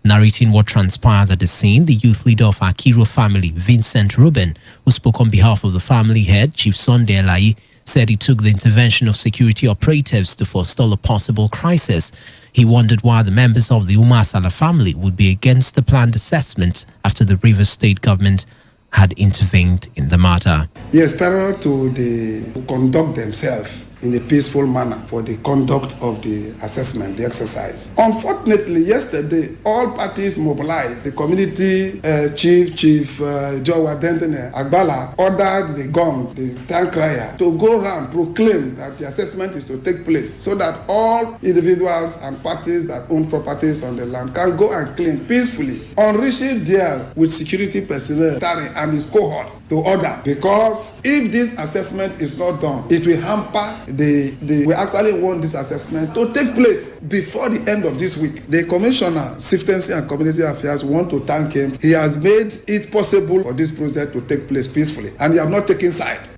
Narrating what transpired at the scene, the youth leader of Akiro family, Vincent Ruben, who spoke on behalf of the family head, Chief Sunday Elai, said he took the intervention of security operatives to forestall a possible crisis. He wondered why the members of the Umasala family would be against the planned assessment after the Rivers State government had intervened in the matter. Yes, parallel to conduct themselves in a peaceful manner for the conduct of the assessment, the exercise. Unfortunately, yesterday, all parties mobilized. The community chief Jowa Dentene Agbala, ordered the GOM, the town crier, to go around proclaim that the assessment is to take place so that all individuals and parties that own properties on the land can go and claim peacefully. On reaching there with security personnel, Tari and his cohorts to order, because if this assessment is not done, it will hamper we actually want this assessment to take place before the end of this week. The Commissioner, Safety and Community Affairs, want to thank him. He has made it possible for this process to take place peacefully, and he have not taken side.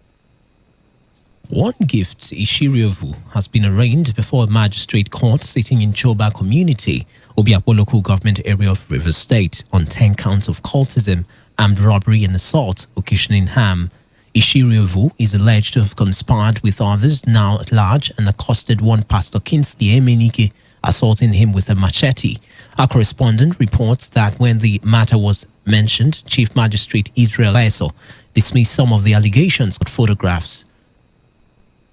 One gift, Ishiriovu, has been arraigned before a magistrate court sitting in Choba community, Obiakpo local government area of Rivers State, on 10 counts of cultism, armed robbery and assault, occasioning harm. Ishiriovu is alleged to have conspired with others now at large and accosted one Pastor Kingsley Emenike, assaulting him with a machete. Our correspondent reports that when the matter was mentioned, Chief Magistrate Israel Eso dismissed some of the allegations with photographs.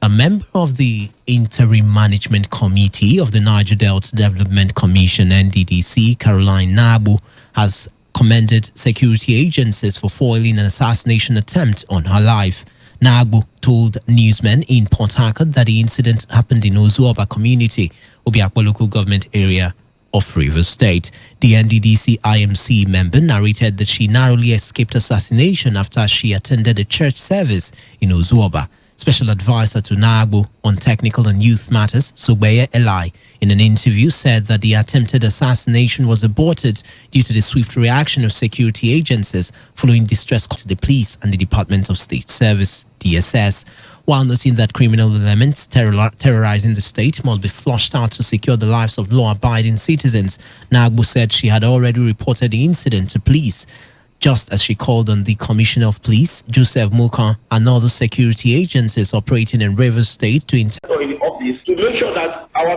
A member of the Interim Management Committee of the Niger Delta Development Commission, NDDC, Caroline Nabu, has commended security agencies for foiling an assassination attempt on her life. Nabu told newsmen in Port Harcourt that the incident happened in Ozuoba community, Obiakpo local government area of Rivers State. The NDDC IMC member narrated that she narrowly escaped assassination after she attended a church service in Ozuoba. Special advisor to Nabu on technical and youth matters, Sobeye Elai, in an interview said that the attempted assassination was aborted due to the swift reaction of security agencies following distress calls to the police and the Department of State Service, DSS, while noting that criminal elements terrorizing the state must be flushed out to secure the lives of law-abiding citizens. Nabu said she had already reported the incident to police, just as she called on the Commissioner of Police, Joseph Muka, and other security agencies operating in Rivers State to